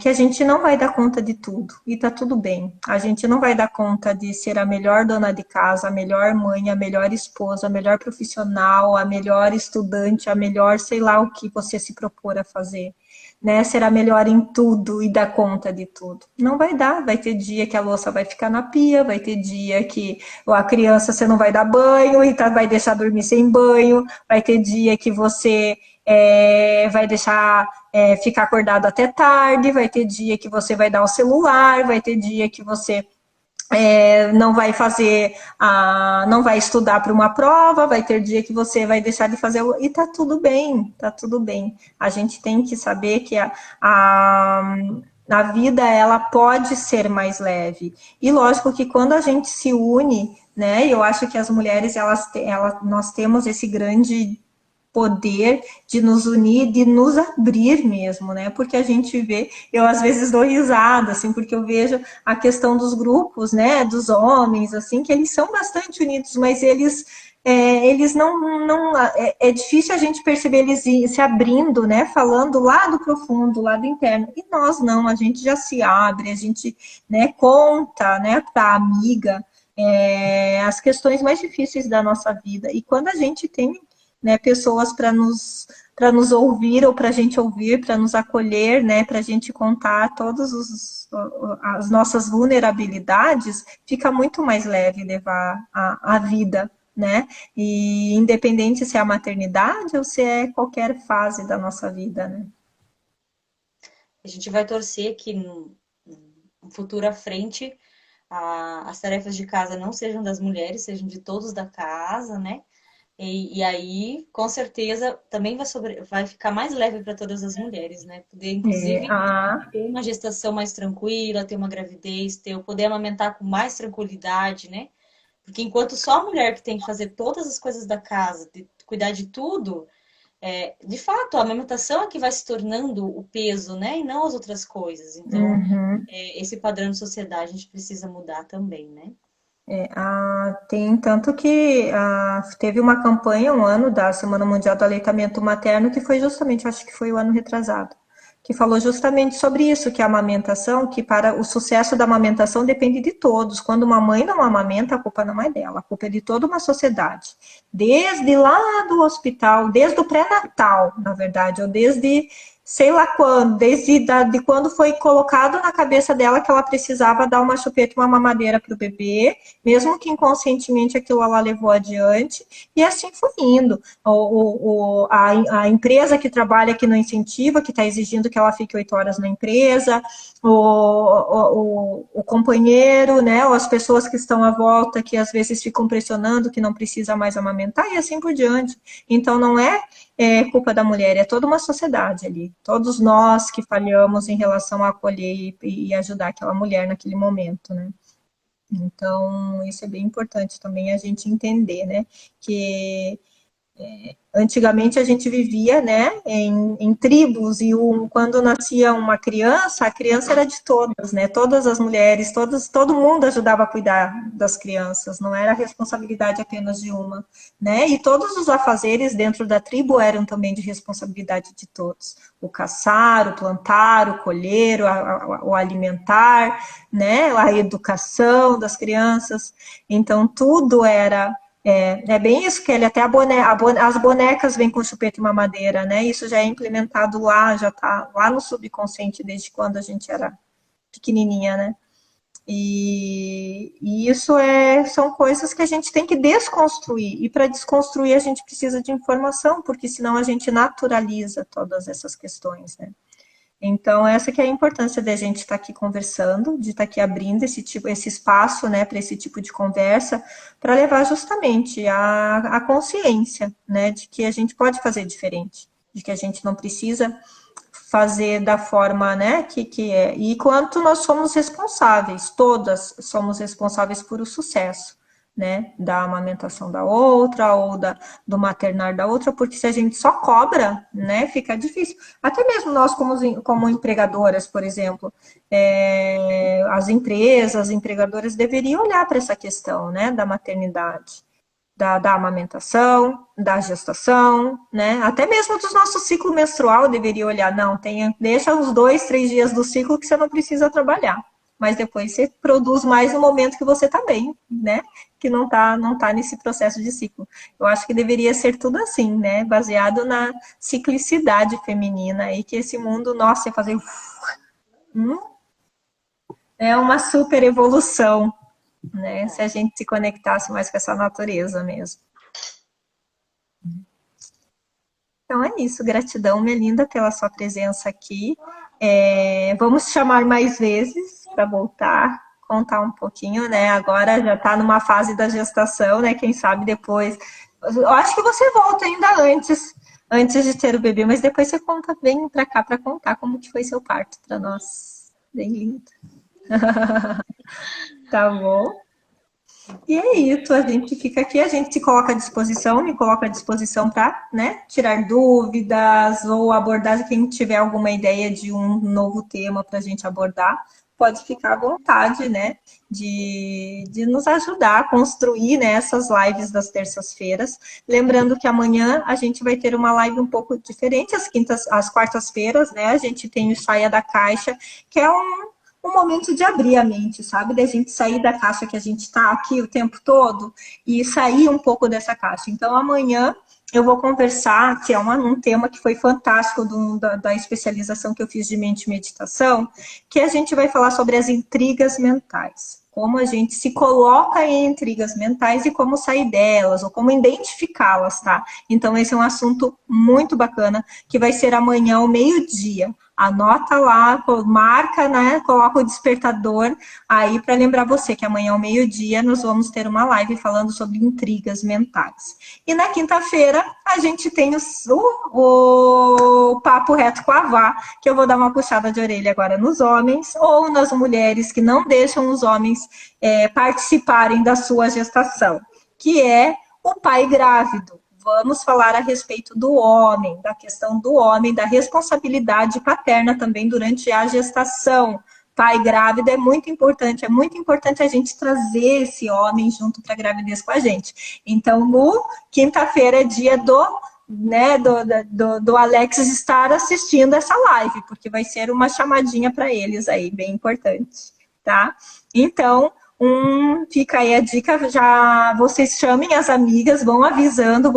que a gente não vai dar conta de tudo, e tá tudo bem. A gente não vai dar conta de ser a melhor dona de casa, a melhor mãe, a melhor esposa, a melhor profissional, a melhor estudante, a melhor sei lá o que você se propor a fazer, né? Será melhor em tudo e dar conta de tudo. Não vai dar, vai ter dia que a louça vai ficar na pia, vai ter dia que a criança você não vai dar banho e vai deixar dormir sem banho, vai ter dia que você vai deixar ficar acordado até tarde, vai ter dia que você vai dar o celular, vai ter dia que você não vai fazer, não vai estudar para uma prova, vai ter dia que você vai deixar de fazer, e tá tudo bem, tá tudo bem. A gente tem que saber que a vida ela pode ser mais leve. E lógico que quando a gente se une, né, eu acho que as mulheres nós temos esse grande poder de nos unir, de nos abrir mesmo, né? Porque a gente vê, eu às vezes dou risada, assim, porque eu vejo a questão dos grupos, né, dos homens, assim, que eles são bastante unidos, mas eles não é difícil a gente perceber eles se abrindo, né, falando lá do profundo, lá do interno, e nós não, a gente já se abre, a gente, né, conta, né, para a amiga, as questões mais difíceis da nossa vida, e quando a gente tem, né, pessoas para nos ouvir ou para a gente ouvir, para nos acolher, né, para a gente contar todas as nossas vulnerabilidades, fica muito mais leve levar a vida, né? E independente se é a maternidade ou se é qualquer fase da nossa vida, né? A gente vai torcer que no futuro à frente as tarefas de casa não sejam das mulheres, sejam de todos da casa, né? E aí, com certeza, também vai ficar mais leve para todas as mulheres, né? Poder, É, inclusive, ter uma gestação mais tranquila, ter uma gravidez, poder amamentar com mais tranquilidade, né? Porque enquanto só a mulher que tem que fazer todas as coisas da casa, cuidar de tudo, de fato, a amamentação é que vai se tornando o peso, né? E não as outras coisas. Então, uhum. esse padrão de sociedade a gente precisa mudar também, né? Tem tanto que teve uma campanha um ano da Semana Mundial do Aleitamento Materno que foi justamente, acho que foi o ano retrasado, que falou justamente sobre isso, que a amamentação, que para o sucesso da amamentação depende de todos. Quando uma mãe não amamenta, a culpa não é dela, a culpa é de toda uma sociedade. Desde lá do hospital, desde o pré-natal, na verdade, ou desde sei lá quando, de quando foi colocado na cabeça dela que ela precisava dar uma chupeta e uma mamadeira para o bebê, mesmo que inconscientemente aquilo ela levou adiante, e assim foi indo. A empresa que trabalha aqui no incentivo, que está exigindo que ela fique 8 horas na empresa, o companheiro, né, ou as pessoas que estão à volta, que às vezes ficam pressionando que não precisa mais amamentar, e assim por diante. Então, não é culpa da mulher, é toda uma sociedade ali. Todos nós que falhamos em relação a acolher e ajudar aquela mulher naquele momento, né? Então, isso é bem importante também a gente entender, né? Que antigamente a gente vivia, né, em tribos e quando nascia uma criança, a criança era de todas, né? Todas as mulheres, todo mundo ajudava a cuidar das crianças, não era responsabilidade apenas de uma, né? E todos os afazeres dentro da tribo eram também de responsabilidade de todos. O caçar, o plantar, o colher, o alimentar, né? A educação das crianças. Então, tudo era é bem isso, Kelly, até as bonecas vêm com chupeta e mamadeira, né? Isso já é implementado lá, já está lá no subconsciente desde quando a gente era pequenininha, né? E isso são coisas que a gente tem que desconstruir. E para desconstruir a gente precisa de informação, porque senão a gente naturaliza todas essas questões, né? Então, essa que é a importância de a gente estar aqui conversando, de estar aqui abrindo esse espaço, né, para esse tipo de conversa, para levar justamente a consciência, né, de que a gente pode fazer diferente, de que a gente não precisa fazer da forma, né, que é. E quanto nós somos responsáveis, todas somos responsáveis por o sucesso, né, da amamentação da outra ou do maternar da outra, porque se a gente só cobra, né, fica difícil. Até mesmo nós como empregadoras, por exemplo, as empresas, as empregadoras deveriam olhar para essa questão, né, da maternidade, da amamentação, da gestação, né, até mesmo do nosso ciclo menstrual deveria olhar, não, deixa os 2, 3 dias do ciclo que você não precisa trabalhar. Mas depois você produz mais no momento que você está bem, né? Que não tá nesse processo de ciclo. Eu acho que deveria ser tudo assim, né? Baseado na ciclicidade feminina e que esse mundo, nossa, ia fazer... É uma super evolução, né? Se a gente se conectasse mais com essa natureza mesmo. Então é isso, gratidão, Melinda, pela sua presença aqui. Vamos chamar mais vezes para voltar, contar um pouquinho, né? Agora já está numa fase da gestação, né? Quem sabe depois. Eu acho que você volta ainda antes de ter o bebê, mas depois você conta, vem para cá para contar como que foi seu parto para nós. Bem lindo. Tá bom? E é isso, a gente fica aqui, a gente se coloca à disposição, me coloca à disposição para, né, tirar dúvidas ou abordar, quem tiver alguma ideia de um novo tema para a gente abordar, pode ficar à vontade, né, de nos ajudar a construir, né, essas lives das terças-feiras. Lembrando que amanhã a gente vai ter uma live um pouco diferente, às quartas-feiras, né, a gente tem o Saia da Caixa, que é um momento de abrir a mente, sabe? Da gente sair da caixa que a gente está aqui o tempo todo e sair um pouco dessa caixa. Então, amanhã eu vou conversar, que é um tema que foi fantástico da especialização que eu fiz de mente e meditação, que a gente vai falar sobre as intrigas mentais. Como a gente se coloca em intrigas mentais e como sair delas, ou como identificá-las, tá? Então, esse é um assunto muito bacana, que vai ser amanhã ao meio-dia. Anota lá, marca, né? Coloca o despertador aí para lembrar você que amanhã ao meio-dia nós vamos ter uma live falando sobre intrigas mentais. E na quinta-feira a gente tem o Papo Reto com a Vá, que eu vou dar uma puxada de orelha agora nos homens ou nas mulheres que não deixam os homens participarem da sua gestação, que é o pai grávido. Vamos falar a respeito do homem, da questão do homem, da responsabilidade paterna também durante a gestação. Pai grávido é muito importante a gente trazer esse homem junto para a gravidez com a gente. Então, no quinta-feira é dia do né, do Alex estar assistindo essa live, porque vai ser uma chamadinha para eles aí, bem importante, tá? Então, fica aí a dica, já vocês chamem as amigas, vão avisando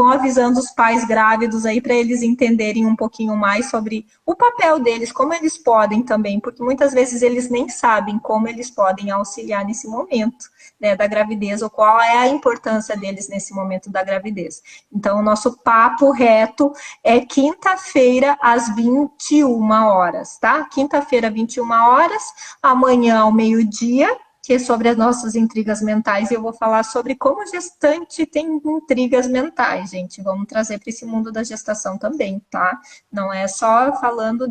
os pais grávidos aí para eles entenderem um pouquinho mais sobre o papel deles, como eles podem também, porque muitas vezes eles nem sabem como eles podem auxiliar nesse momento, né, da gravidez, ou qual é a importância deles nesse momento da gravidez. Então, o nosso papo reto é quinta-feira às 21 horas, tá? Quinta-feira, 21 horas, amanhã ao meio-dia, que é sobre as nossas intrigas mentais, e eu vou falar sobre como gestante tem intrigas mentais, gente. Vamos trazer para esse mundo da gestação também, tá? Não é só falando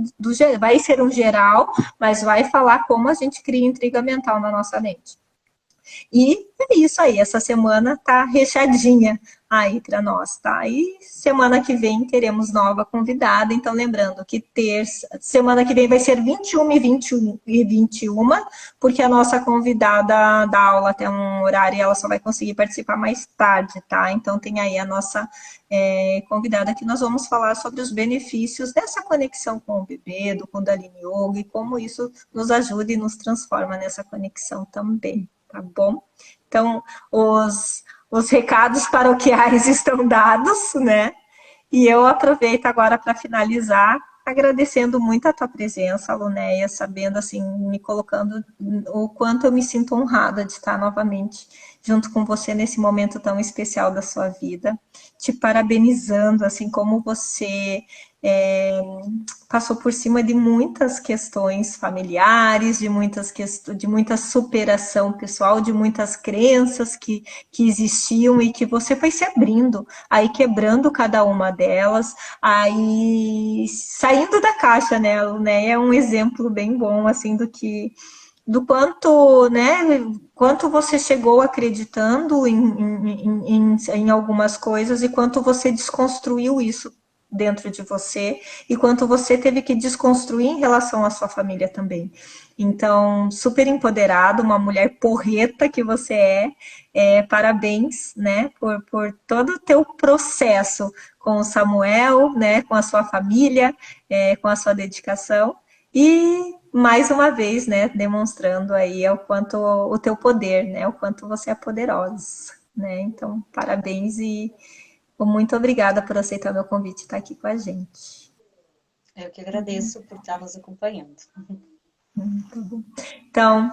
vai ser um geral, mas vai falar como a gente cria intriga mental na nossa mente. E é isso aí, essa semana tá recheadinha aí para nós, tá? E semana que vem teremos nova convidada, então lembrando que semana que vem vai ser 21 e 21, porque a nossa convidada da aula tem um horário e ela só vai conseguir participar mais tarde, tá? Então tem aí a nossa convidada que nós vamos falar sobre os benefícios dessa conexão com o bebê, do Kundalini Yoga e como isso nos ajuda e nos transforma nessa conexão também. Tá bom? Então, os recados paroquiais estão dados, né? E eu aproveito agora para finalizar, agradecendo muito a tua presença, Lunéia, sabendo, assim, me colocando o quanto eu me sinto honrada de estar novamente junto com você nesse momento tão especial da sua vida, te parabenizando, assim, como você passou por cima de muitas questões familiares, de muita superação pessoal, de muitas crenças que existiam e que você foi se abrindo, aí quebrando cada uma delas, aí saindo da caixa, né? É um exemplo bem bom, assim, do quanto, né, quanto você chegou acreditando em algumas coisas e quanto você desconstruiu isso dentro de você e quanto você teve que desconstruir em relação à sua família também. Então, super empoderado, uma mulher porreta que você parabéns, né, por todo o teu processo com o Samuel, né, com a sua família, com a sua dedicação e mais uma vez, né, demonstrando aí o quanto o teu poder, né, o quanto você é poderosa, né? Então, parabéns e muito obrigada por aceitar meu convite e estar aqui com a gente. Eu que agradeço por estar nos acompanhando. Tá bom. Então,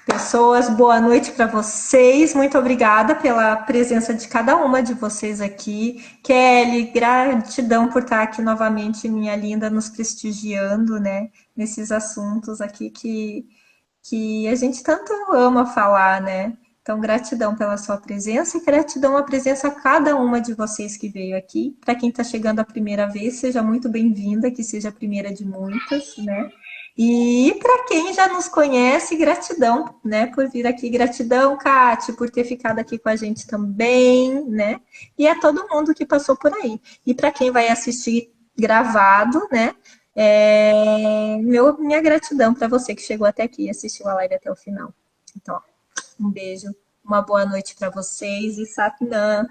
pessoas, boa noite para vocês. Muito obrigada pela presença de cada uma de vocês aqui. Kelly, gratidão por estar aqui novamente, minha linda, nos prestigiando, né, nesses assuntos aqui que a gente tanto ama falar, né? Então, gratidão pela sua presença e gratidão à presença a cada uma de vocês que veio aqui. Para quem está chegando a primeira vez, seja muito bem-vinda, que seja a primeira de muitas, né? E para quem já nos conhece, gratidão, né, por vir aqui. Gratidão, Kate, por ter ficado aqui com a gente também, né? E a todo mundo que passou por aí. E para quem vai assistir gravado, né? Minha gratidão para você que chegou até aqui e assistiu a live até o final. Então, um beijo, uma boa noite para vocês e Satnam.